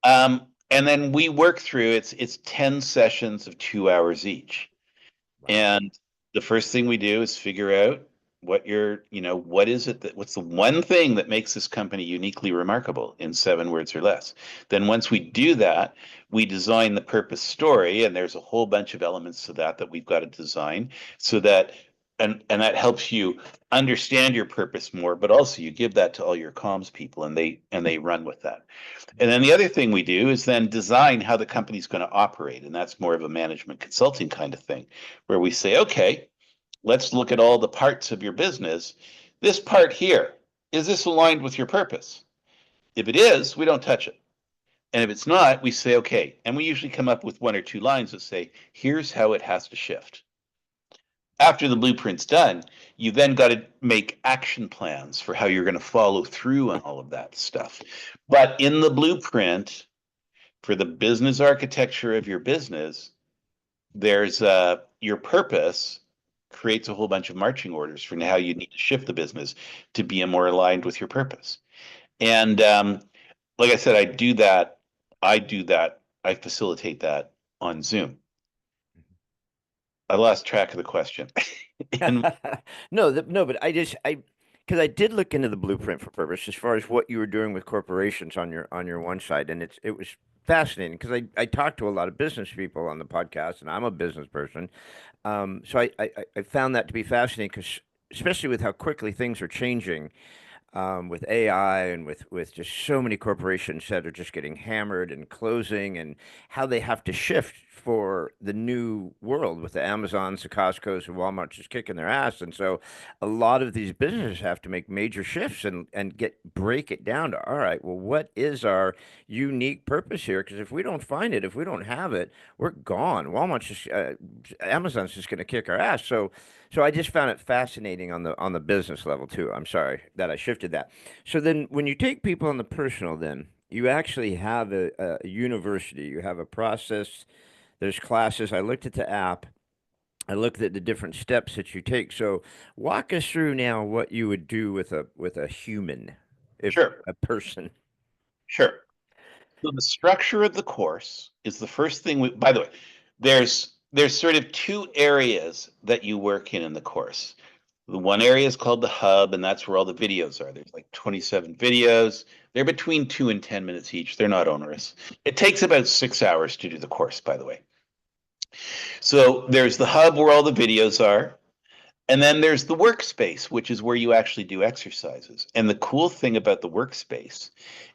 And then we work through it's 10 sessions of 2 hours each.
Wow.
And the first thing we do is figure out what's the one thing that makes this company uniquely remarkable in 7 words or less. Then once we do that, we design the purpose story, and there's a whole bunch of elements to that we've got to design so that and that helps you understand your purpose more, but also you give that to all your comms people and they run with that. And then the other thing we do is then design how the company's going to operate. And that's more of a management consulting kind of thing, where we say, okay, let's look at all the parts of your business. This part here, is this aligned with your purpose? If it is, we don't touch it. And if it's not, we say, okay. And we usually come up with 1 or 2 lines that say, here's how it has to shift. After the blueprint's done, you then got to make action plans for how you're going to follow through on all of that stuff. But in the blueprint for the business architecture of your business, there's your purpose creates a whole bunch of marching orders for how you need to shift the business to be more aligned with your purpose. And like I said, I do that. I do that. I facilitate that on Zoom. I lost track of the question. And
No, but because I did look into the blueprint for purpose as far as what you were doing with corporations on your one side, and it was fascinating because I talked to a lot of business people on the podcast, and I'm a business person, so I found that to be fascinating because especially with how quickly things are changing with AI and with just so many corporations that are just getting hammered and closing, and how they have to shift for the new world with the Amazons, the Costco's, and Walmart's just kicking their ass. And so a lot of these businesses have to make major shifts and break it down to, all right, well, what is our unique purpose here? Because if we don't find it, if we don't have it, we're gone. Amazon's just going to kick our ass. So I just found it fascinating on the business level too. I'm sorry that I shifted that. So then when you take people on the personal, then you actually have a university, you have a process, there's classes. I looked at the app, I looked at the different steps that you take. So walk us through now what you would do with a human, if
sure,
a person.
sure. So the structure of the course is the first thing we, by the way, there's sort of two areas that you work in the course. The one area is called the hub, and that's where all the videos are. There's like 27 videos. They're between 2 and 10 minutes each. They're not onerous. It takes about 6 hours to do the course, by the way. So there's the hub where all the videos are. And then there's the workspace, which is where you actually do exercises. And the cool thing about the workspace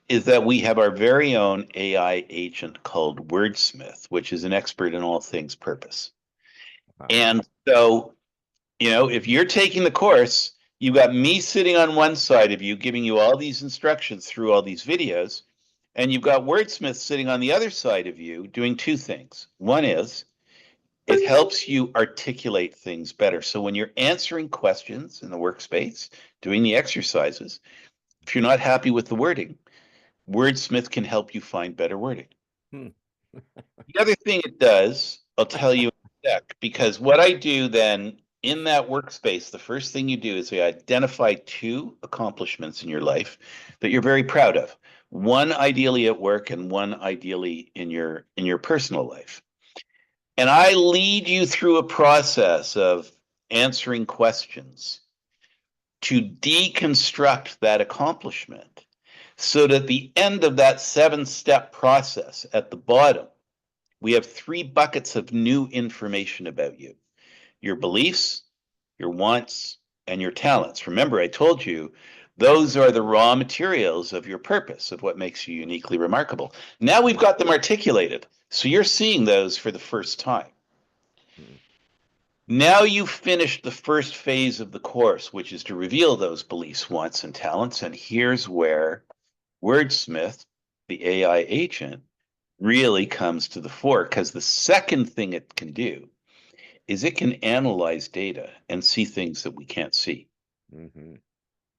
is that we have our very own AI agent called Wordsmith, which is an expert in all things purpose.
Wow.
And so, if you're taking the course, you've got me sitting on one side of you, giving you all these instructions through all these videos. And you've got Wordsmith sitting on the other side of you doing two things. One is it helps you articulate things better. So when you're answering questions in the workspace, doing the exercises, if you're not happy with the wording, Wordsmith can help you find better wording.
Hmm.
The other thing it does, I'll tell you in a sec, because what I do then in that workspace, the first thing you do is you identify two accomplishments in your life that you're very proud of. One ideally at work and one ideally in your personal life. And I lead you through a process of answering questions to deconstruct that accomplishment so that at the end of that 7-step process at the bottom, we have 3 buckets of new information about you: your beliefs, your wants, and your talents. Remember, I told you those are the raw materials of your purpose, of what makes you uniquely remarkable. Now we've got them articulated. So you're seeing those for the first time.
Hmm.
Now you've finished the first phase of the course, which is to reveal those beliefs, wants, and talents. And here's where Wordsmith, the AI agent, really comes to the fore, because the second thing it can do is it can analyze data and see things that we can't see.
Hmm.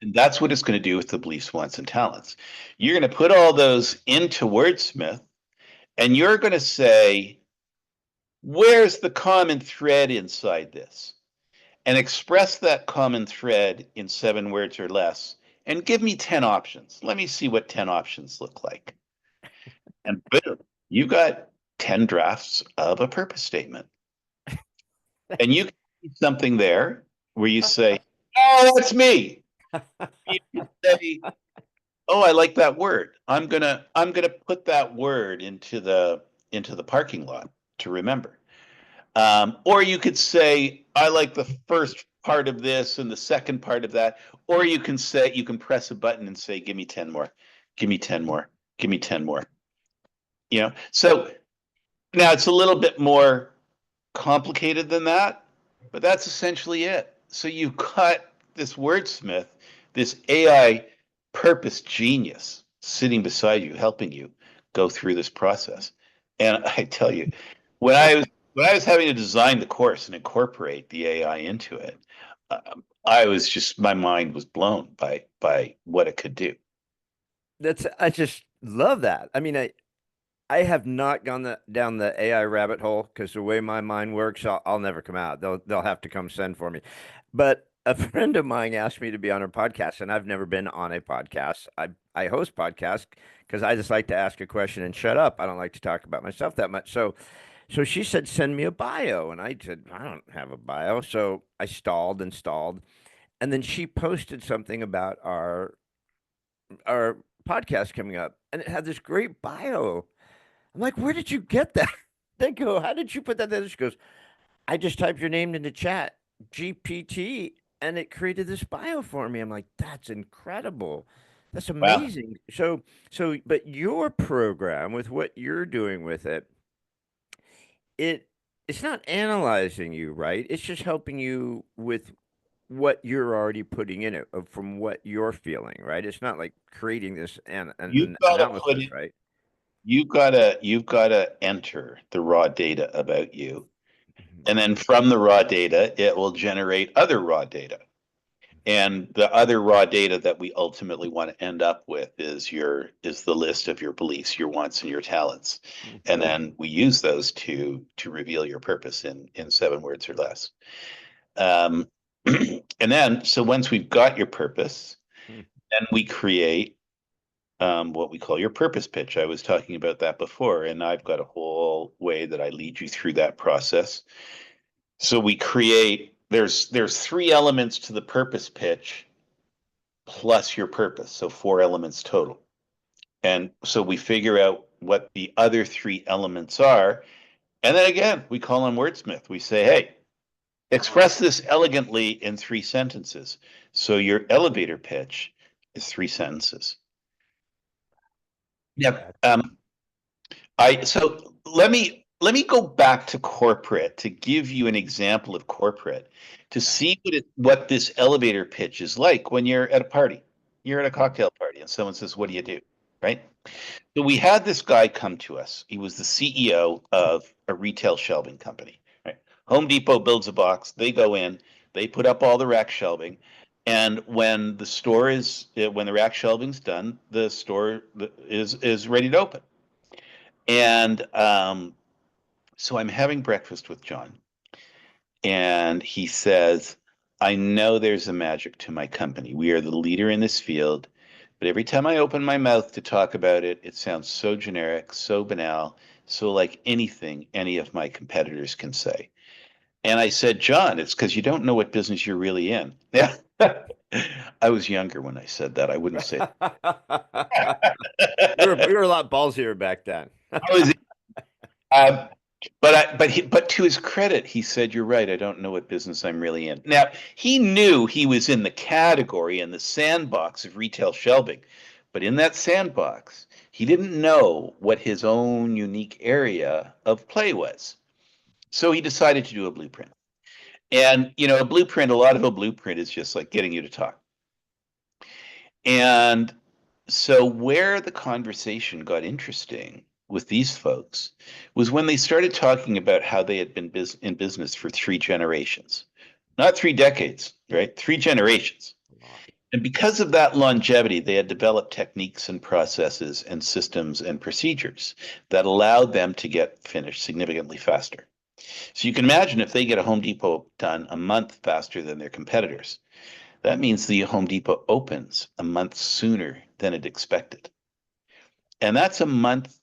And that's what it's going to do with the beliefs, wants, and talents. You're going to put all those into Wordsmith, and you're going to say, where's the common thread inside this? And express that common thread in 7 words or less, and give me 10 options. Let me see what 10 options look like. And boom, you got 10 drafts of a purpose statement. And you can see something there where you say, oh, that's me. You can say, oh, I like that word. I'm gonna put that word into the parking lot to remember. Or you could say, I like the first part of this and the second part of that. Or you can say, you can press a button and say, give me 10 more, give me 10 more, give me 10 more. So now it's a little bit more complicated than that, but that's essentially it. So you've got this wordsmith, this AI purpose genius sitting beside you, helping you go through this process. And I tell you, when I was when I was having to design the course and incorporate the AI into it, I was just my mind was blown by what it could do.
I just love that. I mean, I have not gone down the AI rabbit hole because the way my mind works, I'll never come out. They'll have to come send for me. But a friend of mine asked me to be on her podcast, and I've never been on a podcast. I host podcasts because I just like to ask a question and shut up. I don't like to talk about myself that much. So she said, send me a bio, and I said, I don't have a bio. So I stalled and stalled, and then she posted something about our podcast coming up, and it had this great bio. I'm like, where did you get that? They go, how did you put that there? She goes, I just typed your name into chat, GPT, and it created this bio for me. I'm like, that's incredible. That's
Wow.
amazing. But your program with what you're doing with it, it it's not analyzing you, right? It's just helping you with what you're already putting in it from what you're feeling, right? It's not like creating this
You've
an
got to put
analysis,
it,
right?
you've got to enter the raw data about you.
Mhm.
And then from the raw data, it will generate other raw data. And the other raw data that we ultimately want to end up with is the list of your beliefs, your wants, and your talents.
Mhm.
And then we use those to reveal your purpose in 7 words or less. Um, and then so once we've got your purpose,
Mhm.
then we create what we call your purpose pitch. I was talking about that before, and I've got a whole way that I lead you through that process. So we create there's three elements to the purpose pitch plus your purpose, so four elements total. And so we figure out what the other three elements are, and then again we call on wordsmith. We say, hey, express this elegantly in 3 sentences. So your elevator pitch is 3 sentences. Yeah.
That-
I so let me go back to corporate to give you an example of corporate to
yeah.
see what this elevator pitch is like when you're at a party. You're at a cocktail party and someone says, "What do you do?" Right? So we had this guy come to us. He was the CEO of a retail shelving company. Right? Home Depot builds a box. They go in. They put up all the rack shelving. And when the rack shelving's done, the store is ready to open. And so I'm having breakfast with John, and he says, I know there's a magic to my company. We are the leader in this field, but every time I open my mouth to talk about it, it sounds so generic, so banal, so like anything any of my competitors can say. And I said, John, it's because you don't know what business you're really in. Yeah. I was younger when I said that. I wouldn't say
We
that.
were a lot ballsier back then.
I was Um, but to his credit, he said, "You're right. I don't know what business I'm really in." Now he knew he was in the category in the sandbox of retail shelving, but in that sandbox, he didn't know what his own unique area of play was. So he decided to do a blueprint. And a lot of a blueprint is just like getting you to talk. And so, where the conversation got interesting with these folks was when they started talking about how they had been in business for 3 generations, not 3 decades, right? 3 generations.
A lot.
And because of that longevity, they had developed techniques and processes and systems and procedures that allowed them to get finished significantly faster. So you can imagine if they get a Home Depot done a month faster than their competitors, that means the Home Depot opens a month sooner than it expected. And that's a month,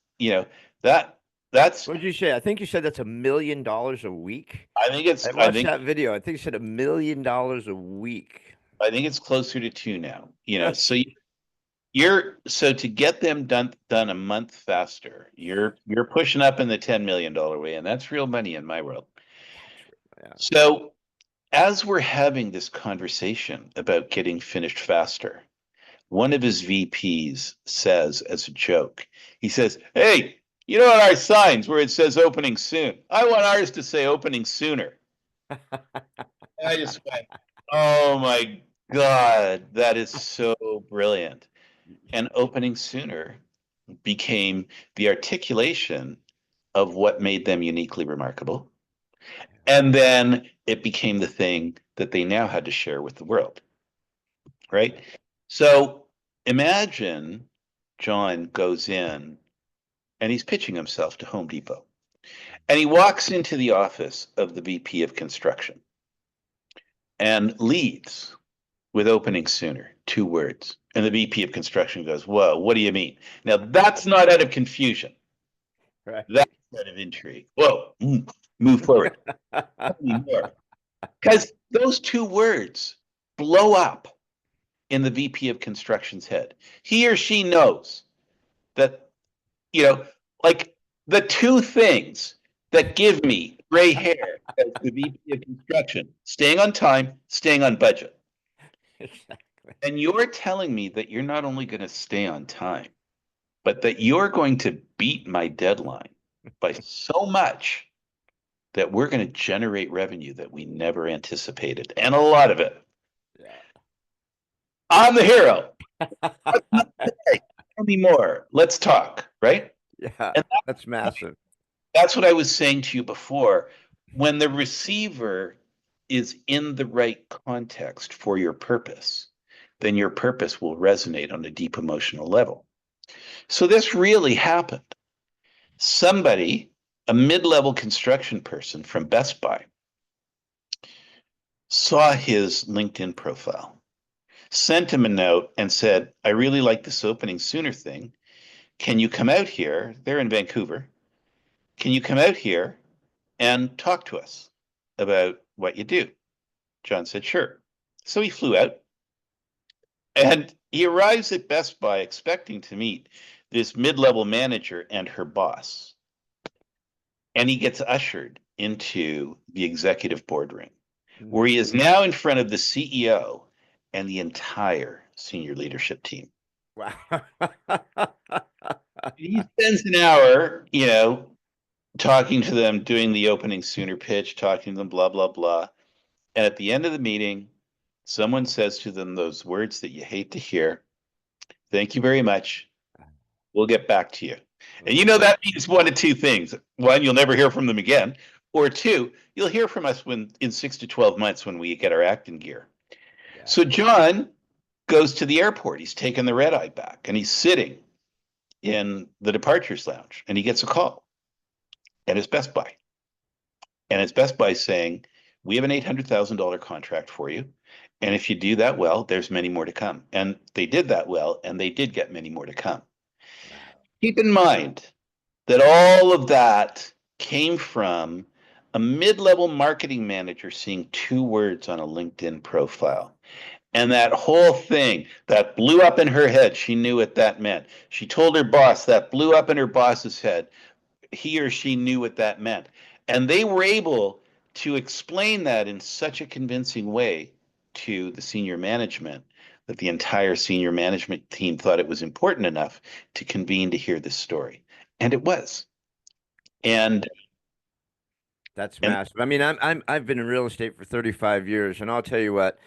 that that's
What did you say? I think you said that's $1 million a week.
I think it's
I
I
watched
think
that video. I think you said $1 million a week.
I think it's closer to 2 now. So to get them done a month faster, you're pushing up in the $10 million way, and that's real money in my world.
That's yeah.
So as we're having this conversation about getting finished faster, one of his VPs says as a joke, he says, "Hey, you know what our signs where it says opening soon? I want ours to say opening sooner." And I just went, "Oh my God, that is so brilliant." And opening sooner became the articulation of what made them uniquely remarkable. And then it became the thing that they now had to share with the world, right? So imagine John goes in and he's pitching himself to Home Depot. And he walks into the office of the VP of construction and leads with opening sooner, 2 words. And the VP of construction goes, whoa, what do you mean? Now, that's not out of confusion.
Right.
That's out of intrigue. Whoa, move forward. Tell me more. Because those 2 words blow up in the VP of construction's head. He or she knows that, you know, like the 2 things that give me gray hair as the VP of construction, staying on time, staying on budget.
Exactly.
And you're telling me that you're not only going to stay on time, but that you're going to beat my deadline by so much that we're going to generate revenue that we never anticipated. And a lot of it. I'm the hero. Tell me more. Let's talk, right?
Yeah,
And
that's massive.
that's what I was saying to you before. When the receiver is in the right context for your purpose, then your purpose will resonate on a deep emotional level. So this really happened. Somebody, a mid-level construction person from Best Buy, saw his LinkedIn profile, sent him a note and said, I really like this opening sooner thing. Can you come out here? They're in Vancouver. Can you come out here and talk to us about what you do? John said, sure. So he flew out and he arrives at Best Buy expecting to meet this mid-level manager and her boss. And he gets ushered into the executive boardroom where he is now in front of the CEO and the entire senior leadership team.
Wow.
He spends an hour, talking to them, doing the opening sooner pitch, talking to them, blah, blah, blah. And at the end of the meeting, someone says to them those words that you hate to hear. Thank you very much. We'll get back to you. And that means one of 2 things. One, you'll never hear from them again. Or 2, you'll hear from us in 6 to 12 months when we get our act in gear.
Yeah.
So John goes to the airport. He's taken the red eye back and he's sitting in the departures lounge and he gets a call. And it's Best Buy. And it's Best Buy saying, we have an $800,000 contract for you. And if you do that well, there's many more to come. And they did that well, and they did get many more to come.
Wow.
Keep in mind that all of that came from a mid-level marketing manager seeing 2 words on a LinkedIn profile. And that whole thing that blew up in her head, she knew what that meant. She told her boss that blew up in her boss's head. He or she knew what that meant. And they were able to explain that in such a convincing way to the senior management that the entire senior management team thought it was important enough to convene to hear this story. And it was. And
That's
and
massive. I mean, I've been in real estate for 35 years, and I'll tell you what,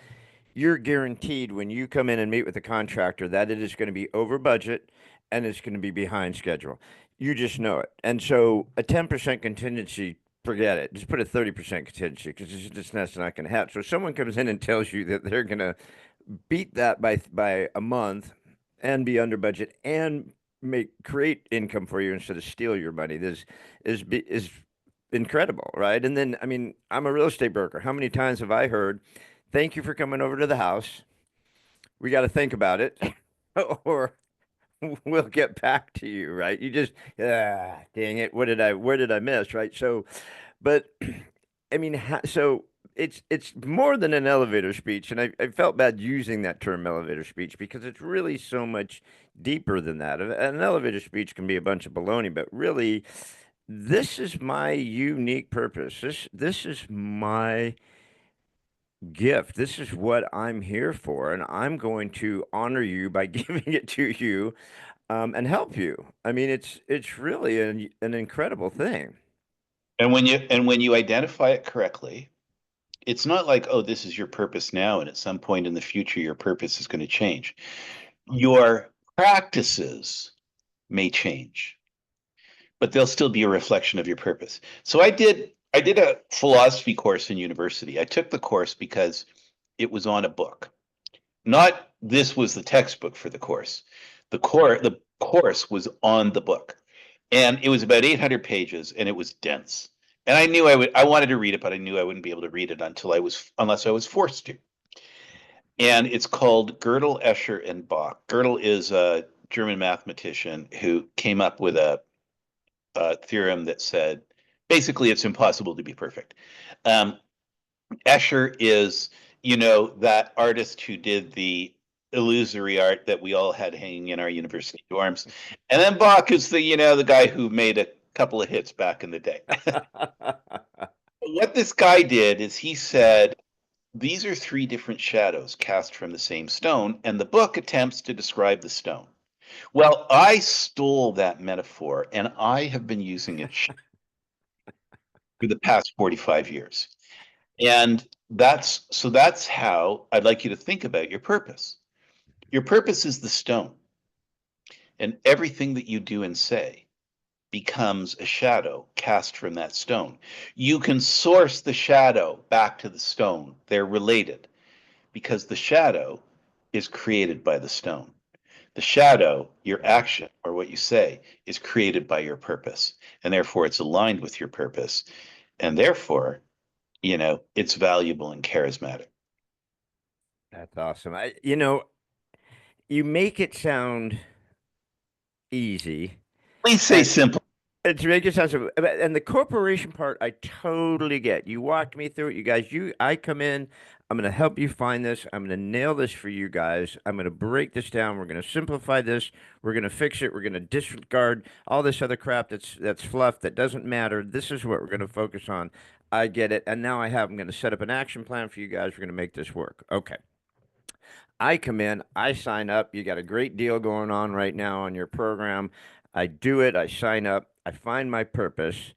you're guaranteed when you come in and meet with a contractor that it is going to be over budget and it's going to be behind schedule. You just know it. And so a 10% contingency, forget it. Just put a 30% contingency because that's not going to happen. So if someone comes in and tells you that they're going to beat that by a month and be under budget and create income for you instead of steal your money. This is incredible, right? And then I mean, I'm a real estate broker. How many times have I heard, "Thank you for coming over to the house. We got to think about it," or we'll get back to you, right? You just, dang it, where did I miss, right? So, but I mean, so it's more than an elevator speech, and I felt bad using that term elevator speech because it's really so much deeper than that. An elevator speech can be a bunch of baloney, but really, this is my unique purpose. This is my gift. This is what I'm here for, and I'm going to honor you by giving it to you, and help you. I mean, it's really an incredible thing.
when you identify it correctly, it's not like, oh, this is your purpose now, and at some point in the future, your purpose is going to change. Your practices may change, but they'll still be a reflection of your purpose. So I did I did a philosophy course in university. I took the course because it was on a book. Not this was the textbook for the course. The course was on the book. And it was about 800 pages and it was dense. And I wanted to read it, but I knew I wouldn't be able to read it unless I was forced to. And it's called Gödel, Escher, and Bach. Gödel is a German mathematician who came up with a theorem that said basically it's impossible to be perfect. Um, Escher is, that artist who did the illusory art that we all had hanging in our university dorms. And then Bach is the guy who made a couple of hits back in the day. What this guy did is he said, these are three different shadows cast from the same stone, and the book attempts to describe the stone. Well, I stole that metaphor and I have been using it for the past 45 years. And that's how I'd like you to think about your purpose. Your purpose is the stone, and everything that you do and say becomes a shadow cast from that stone. You can source the shadow back to the stone. They're related because the shadow is created by the stone. The shadow, your
Yeah,
action or what you say, is created by your purpose, and therefore it's aligned with your purpose, and therefore, it's valuable and charismatic.
that's awesome. You make it sound easy.
Please say
And
simple.
to make it sound simple, and the corporation part, I totally get. You walked me through it, you guys. I come in. I'm going to help you find this. I'm going to nail this for you guys. I'm going to break this down. We're going to simplify this. We're going to fix it. We're going to disregard all this other crap that's fluff that doesn't matter. This is what we're going to focus on. I get it. And now I'm going to set up an action plan for you guys. We're going to make this work. Okay. I come in, I sign up. You got a great deal going on right now on your program. I do it. I sign up. I find my purpose.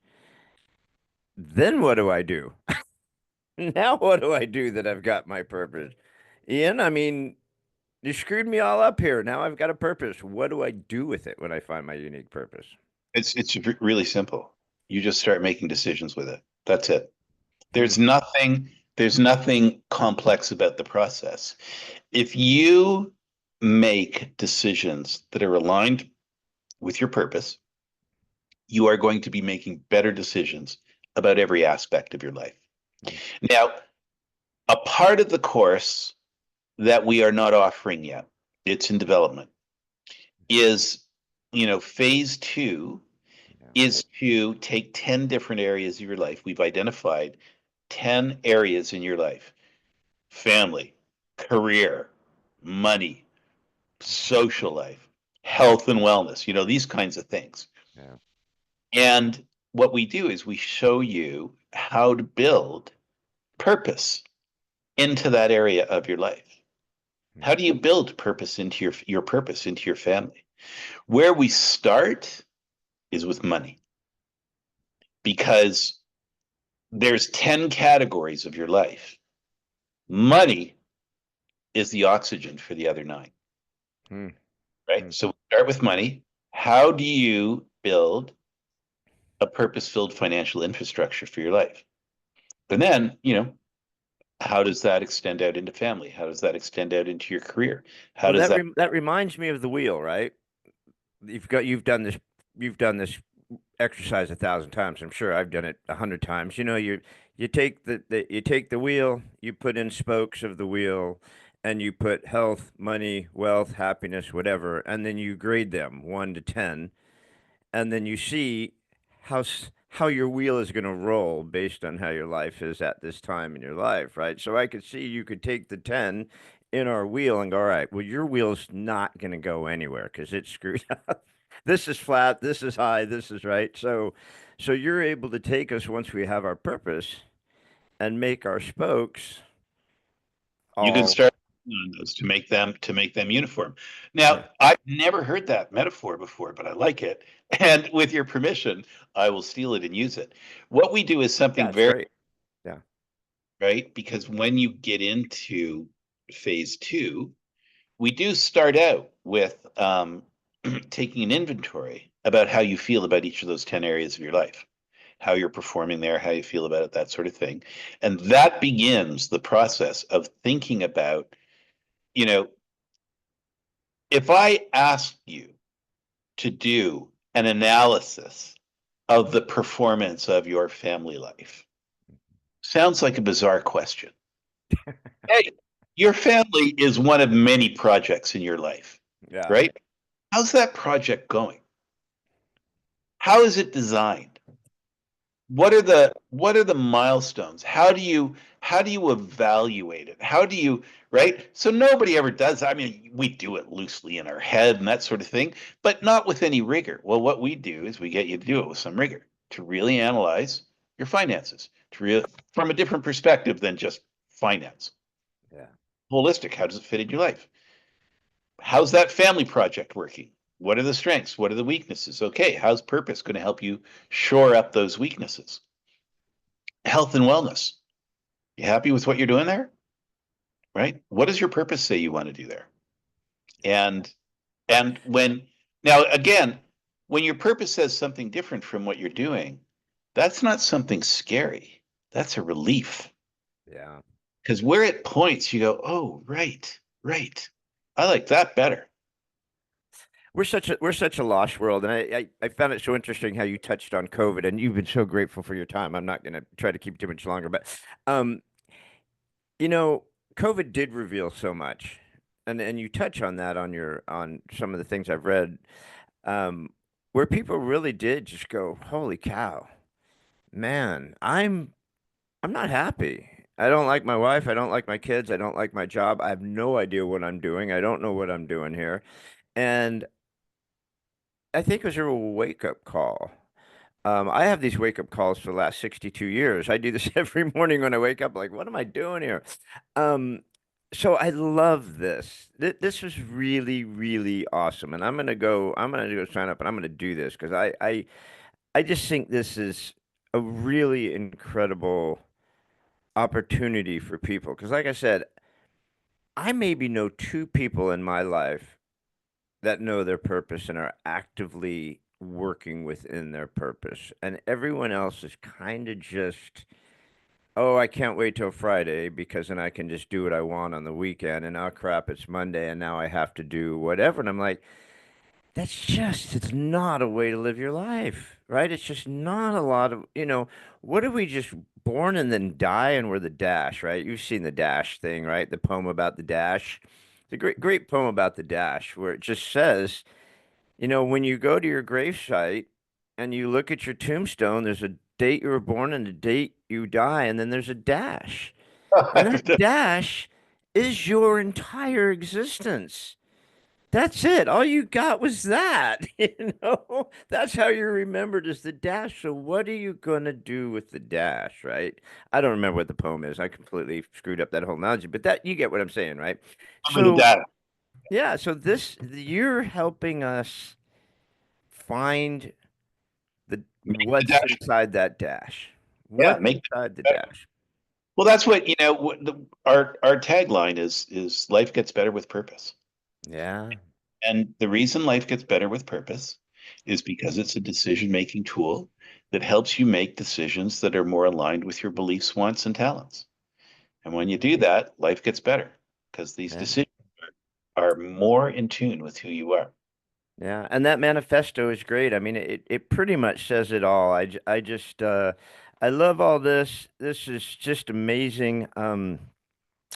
Then what do I do? Now what do I do that I've got my purpose? Ian, I mean, you screwed me all up here. Now I've got a purpose. What do I do with it when I find my unique purpose?
It's really simple. You just start making decisions with it. That's it.
Hmm.
There's nothing complex about the process. If you make decisions that are aligned with your purpose, you are going to be making better decisions about every aspect of your life.
Hmm.
Now, a part of the course that we are not offering yet, it's in development, is, phase two
Yeah.
is to take 10 different areas of your life. We've identified 10 areas in your life: family, career, money, social life, health and wellness, these kinds of things.
Yeah.
And what we do is we show you how to build purpose into that area of your life.
Hmm.
How do you build purpose into your purpose into your family? Where we start is with money, because there's 10 categories of your life. Money is the oxygen for the other nine,
Hmm. Hmm.
right? So we start with money. How do you build a purpose-filled financial infrastructure for your life? And then, how does that extend out into family? How does that extend out into your career? How
Well,
does that
that reminds me of the wheel, right? You've done this exercise 1,000 times. I'm sure I've done it 100 times. You take you take the wheel, you put in spokes of the wheel, and you put health, money, wealth, happiness, whatever, and then you grade them 1 to 10, and then you see how your wheel is going to roll based on how your life is at this time in your life, right? So I could see you could take the 10 in our wheel and go, all right, well, your wheel's not going to go anywhere because it's screwed up. This is flat, this is high, this is right. So you're able to take us once we have our purpose and make our spokes
you can
all,
start on those to make them uniform.
yeah,
Now, I've never heard that metaphor before, but I like it. And with your permission, I will steal it and use it. What we do is
yeah,
something
it's
very
great. Yeah.
right, because when you get into phase two, we do start out with taking an inventory about how you feel about each of those 10 areas of your life. how you're performing there, how you feel about it, that sort of thing. And that begins the process of thinking about, you know, if I asked you to do an analysis of the performance of your family life, sounds like a bizarre question. Hey, your family is one of many projects in your life,
Yeah.
right? How's that project going? How is it designed? What are the milestones? How do you evaluate it? How do you, right? So nobody ever does. I mean, we do it loosely in our head and that sort of thing, but not with any rigor. Well, what we do is we get you to do it with some rigor to really analyze your finances, from a different perspective than just finance.
Yeah.
Holistic, how does it fit in your life? How's that family project working? What are the strengths? What are the weaknesses? Okay, how's purpose going to help you shore up those weaknesses? Health and wellness. You happy with what you're doing there? Right? What does your purpose say you want to do there? And when now again, when your purpose says something different from what you're doing, that's not something scary. That's a relief.
Yeah.
Because where it points, you go, oh, right, right. I like that better.
We're such a lost world, and I found it so interesting how you touched on COVID, and you've been so grateful for your time. I'm not going to try to keep too much longer, but um, you know, COVID did reveal so much, and you touch on that on some of the things I've read, um, where people really did just go, "Holy cow, man, I'm not happy. I don't like my wife. I don't like my kids. I don't like my job. I have no idea what I'm doing. I don't know what I'm doing here." And I think it was a real wake up call. I have these wake up calls for the last 62 years. I do this every morning when I wake up, like, what am I doing here? Um, so I love this. This was really, really awesome. And I'm gonna go sign up and I'm gonna do this because I just think this is a really incredible opportunity for people. Because like I said, I maybe know two people in my life that know their purpose and are actively working within their purpose. And everyone else is kind of just, oh, I can't wait till Friday because then I can just do what I want on the weekend. And oh, crap, it's Monday and now I have to do whatever. And I'm like, it's not a way to live your life, right? It's just not a lot of, what are we just born and then die and we're the dash, right? You've seen the dash thing, right? The poem about the dash. It's a great, great poem about the dash where it just says, when you go to your gravesite and you look at your tombstone, there's a date you were born and a date you die, and then there's a dash. And that dash is your entire existence. That's it. All you got was that, That's how you're remembered as the dash. So what are you gonna do with the dash, right? I don't remember what the poem is. I completely screwed up that whole analogy, but that you get what I'm saying, right?
Some of the
So
data.
yeah, so you're helping us find the
Make the
what's
dash.
inside that dash.
Yeah,
What's
make
inside the
better.
dash?
Well, that's what, our tagline is life gets better with purpose.
Yeah,
And the reason life gets better with purpose is because it's a decision-making tool that helps you make decisions that are more aligned with your beliefs, wants, and talents. And when you do that, life gets better because these
yeah,
decisions are more in tune with who you are.
yeah. And that manifesto is great. I mean, it pretty much says it all. I just I love all this. This is just amazing.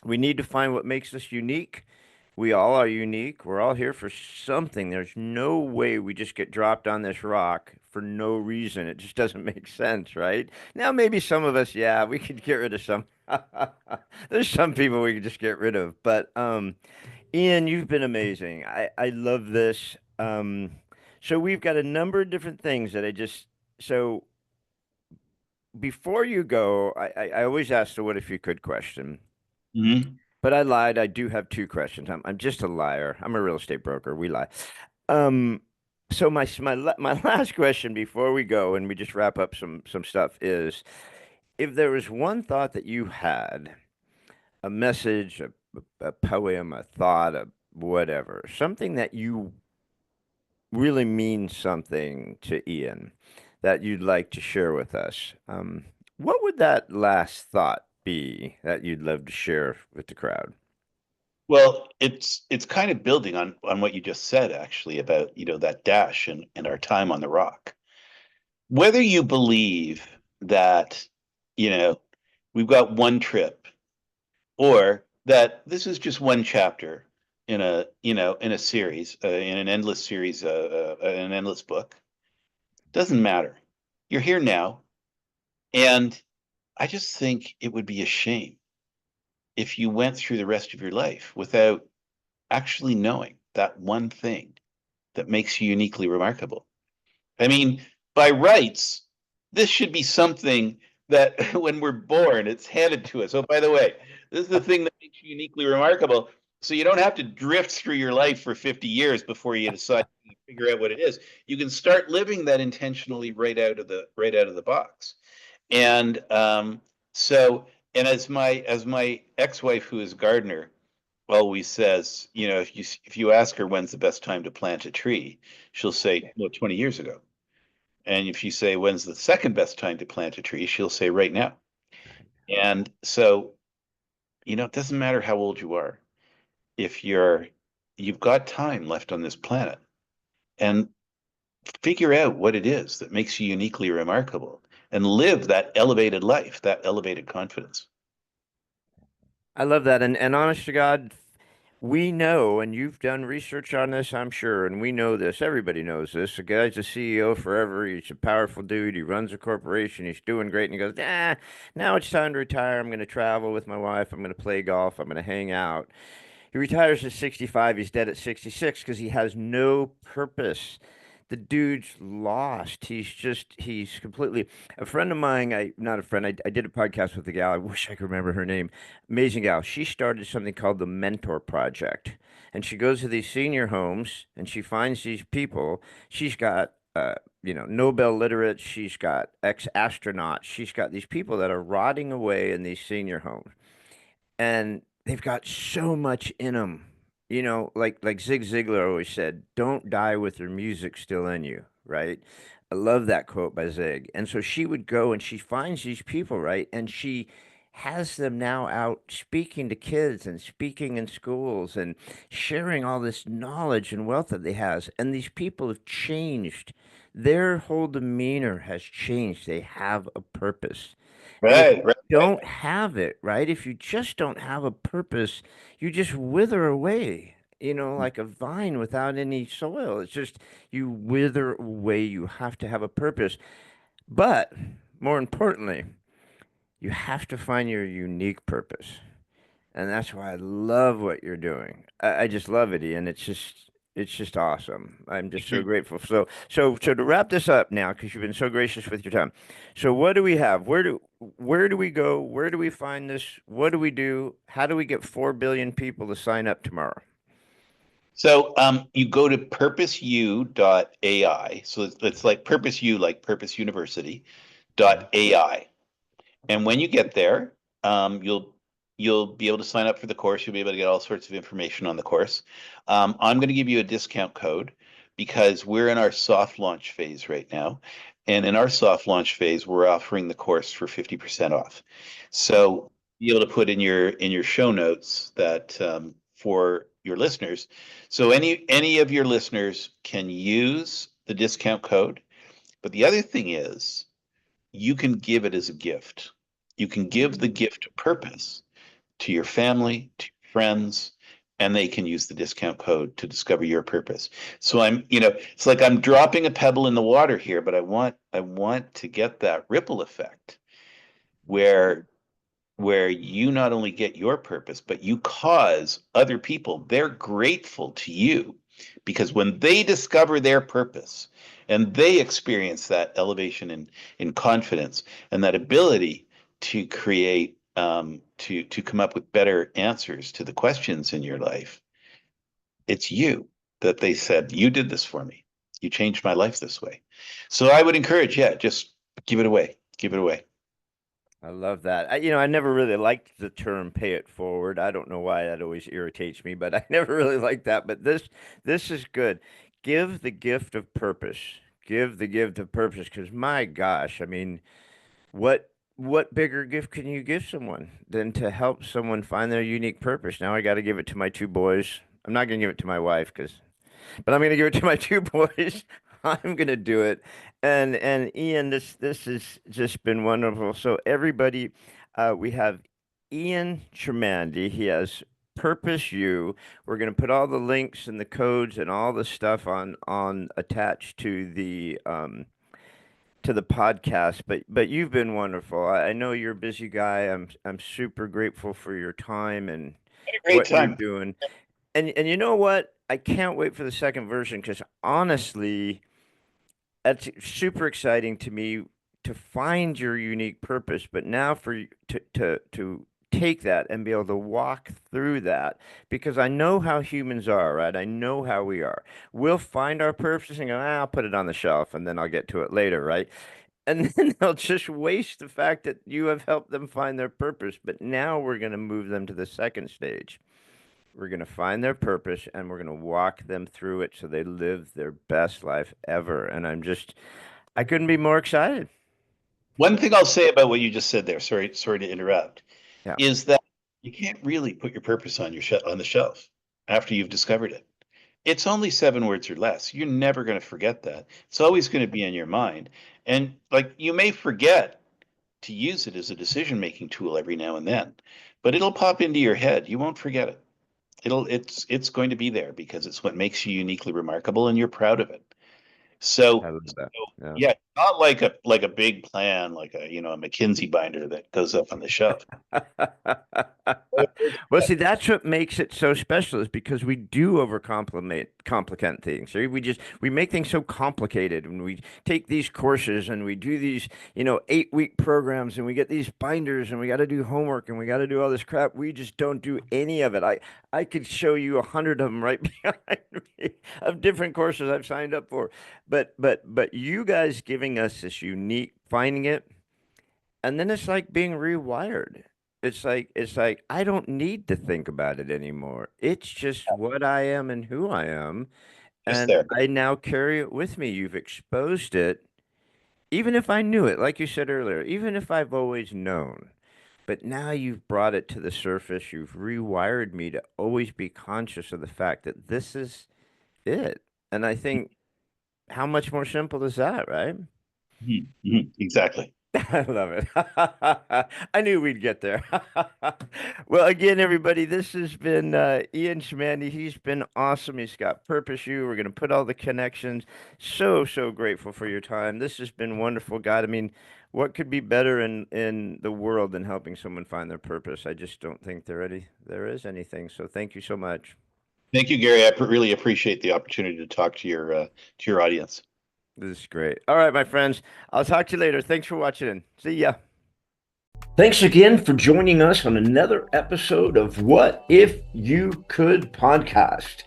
We need to find what makes us unique. We all are unique. We're all here for something. There's no way we just get dropped on this rock for no reason. It just doesn't make sense, right? Now, maybe some of us, yeah, we could get rid of some. There's some people we could just get rid of. But Ian, you've been amazing. I love this. So we've got a number of different things that so before you go, I always ask the what if you could question.
Mhm.
But I lied. I do have two questions. I'm just a liar. I'm a real estate broker. We lie. Um, so my last question before we go and we just wrap up some stuff is if there was one thought that you had, a message, a poem, a thought, a whatever, something that you really means something to Ian that you'd like to share with us. What would that last thought be that you'd love to share with the crowd?
Well, it's kind of building on what you just said, actually, about, that dash and our time on the rock. Whether you believe that, you know, we've got one trip, or that this is just one chapter in a series, in an endless series, an endless book, doesn't matter. You're here now, and I just think it would be a shame if you went through the rest of your life without actually knowing that one thing that makes you uniquely remarkable. I mean, by rights, this should be something that when we're born, it's handed to us. Oh, by the way, this is the thing that makes you uniquely remarkable. So you don't have to drift through your life for 50 years before you decide to figure out what it is. You can start living that intentionally right out of the box. And so, and as my ex-wife, who is gardener, always says, if you ask her when's the best time to plant a tree, she'll say, well, 20 years ago. And if you say, when's the second best time to plant a tree, she'll say, right now. And so, it doesn't matter how old you are. If you've got time left on this planet, and figure out what it is that makes you uniquely remarkable, and live that elevated life, that elevated confidence.
I love that. And honest to God, we know, and you've done research on this, I'm sure, and we know this. Everybody knows this. The guy's a CEO forever. He's a powerful dude. He runs a corporation. He's doing great. And he goes, now it's time to retire. I'm going to travel with my wife. I'm going to play golf. I'm going to hang out. He retires at 65. He's dead at 66 because he has no purpose. The dude's lost. He's completely. A friend of mine, not a friend, I did a podcast with a gal. I wish I could remember her name. Amazing gal. She started something called the Mentor Project. And she goes to these senior homes and she finds these people. She's got, Nobel literates. She's got ex-astronauts. She's got these people that are rotting away in these senior homes and they've got so much in them. Like Zig Ziglar always said, "Don't die with your music still in you." Right? I love that quote by Zig. And so she would go and she finds these people, right? And she has them now out speaking to kids and speaking in schools and sharing all this knowledge and wealth that they has. And these people have changed. Their whole demeanor has changed. They have a purpose. And if
Right,
you
right.
don't have it, right? If you just don't have a purpose, you just wither away, like a vine without any soil. It's just you wither away. You have to have a purpose. But more importantly, you have to find your unique purpose. And that's why I love what you're doing. I just love it, Ian. It's just awesome. I'm just
Thank
so
you.
grateful. So to wrap this up now, because you've been so gracious with your time. So what do we have? Where do we go? Where do we find this? What do we do? How do we get 4 billion people to sign up tomorrow?
So you go to purposeu.ai. So it's like PurposeU, like Purpose University
Mhm.
dot AI. And when you get there, you'll be able to sign up for the course. You'll be able to get all sorts of information on the course. I'm going to give you a discount code because we're in our soft launch phase right now. And in our soft launch phase, we're offering the course for 50% off. So be able to put in your show notes that, for your listeners. So any of your listeners can use the discount code. But the other thing is, you can give it as a gift. You can give the gift of purpose to your family, to your friends, and they can use the discount code to discover your purpose. So it's like I'm dropping a pebble in the water here, but I want to get that ripple effect where you not only get your purpose, but you cause other people, they're grateful to you because when they discover their purpose and they experience that elevation in confidence and that ability to create, to come up with better answers to the questions in your life, it's you that they said, you did this for me. You changed my life this way. So I would encourage, yeah, just give it away. Give it away.
I love that. I never really liked the term "pay it forward." I don't know why that always irritates me, but I never really liked that. But this is good. Give the gift of purpose. give the gift of purpose, because my gosh, I mean, what bigger gift can you give someone than to help someone find their unique purpose? Now I got to give it to my two boys. I'm not going to give it to my wife because, but I'm going to give it to my two boys. I'm going to do it. And Ian, this has just been wonderful. So everybody, we have Ian Chamandy. He has PurposeU. We're going to put all the links and the codes and all the stuff on attached to the podcast, but you've been wonderful. I know you're a busy guy. I'm super grateful for your time and
Had a great
what you're
time.
doing. And you know what? I can't wait for the second version because honestly, that's super exciting to me to find your unique purpose, but now for you to take that and be able to walk through that because I know how humans are, right? I know how we are. We'll find our purpose and go, "Ah, I'll put it on the shelf and then I'll get to it later, right?" And then they'll just waste the fact that you have helped them find their purpose. But now we're going to move them to the second stage. We're going to find their purpose and we're going to walk them through it so they live their best life ever. And I couldn't be more excited.
One thing I'll say about what you just said there, sorry to interrupt,
Yeah,
is that you can't really put your purpose on on the shelf after you've discovered it. It's only 7 words or less. You're never going to forget that. It's always going to be in your mind. And like you may forget to use it as a decision-making tool every now and then, but it'll pop into your head. You won't forget it. It's going to be there because it's what makes you uniquely remarkable and you're proud of it.
I
So,
love that. Yeah.
yeah, not like a big plan, like a McKinsey binder that goes up on the shelf.
Well, see, that's what makes it so special is because we do complicate things. Right? We make things so complicated when we take these courses and we do these, 8-week programs and we get these binders and we got to do homework and we got to do all this crap. We just don't do any of it. I could show you 100 of them right behind me of different courses I've signed up for. But you guys giving us this unique finding it. And then it's like being rewired. It's like I don't need to think about it anymore. It's just what I am and who I am,
Just
and
there.
I now carry it with me. You've exposed it, even if I knew it, like you said earlier, even if I've always known. But now you've brought it to the surface. You've rewired me to always be conscious of the fact that this is it. And I think how much more simple is that, right?
Mhm, mhm, exactly.
I love it. I knew we'd get there. Well, again, everybody, this has been Ian Chamandy. He's been awesome. He's got Purpose You. We're going to put all the connections. So grateful for your time. This has been wonderful, God. I mean, what could be better in the world than helping someone find their purpose? I just don't think there is anything. So thank you so much.
Thank you, Gary. I really appreciate the opportunity to talk to your audience.
This is great. All right, my friends. I'll talk to you later. Thanks for watching. See ya. Thanks again for joining us on another episode of What If You Could podcast.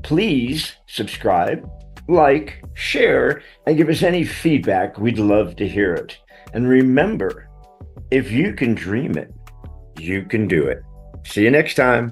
Please subscribe, like, share, and give us any feedback. We'd love to hear it. And remember, if you can dream it, you can do it. See you next time.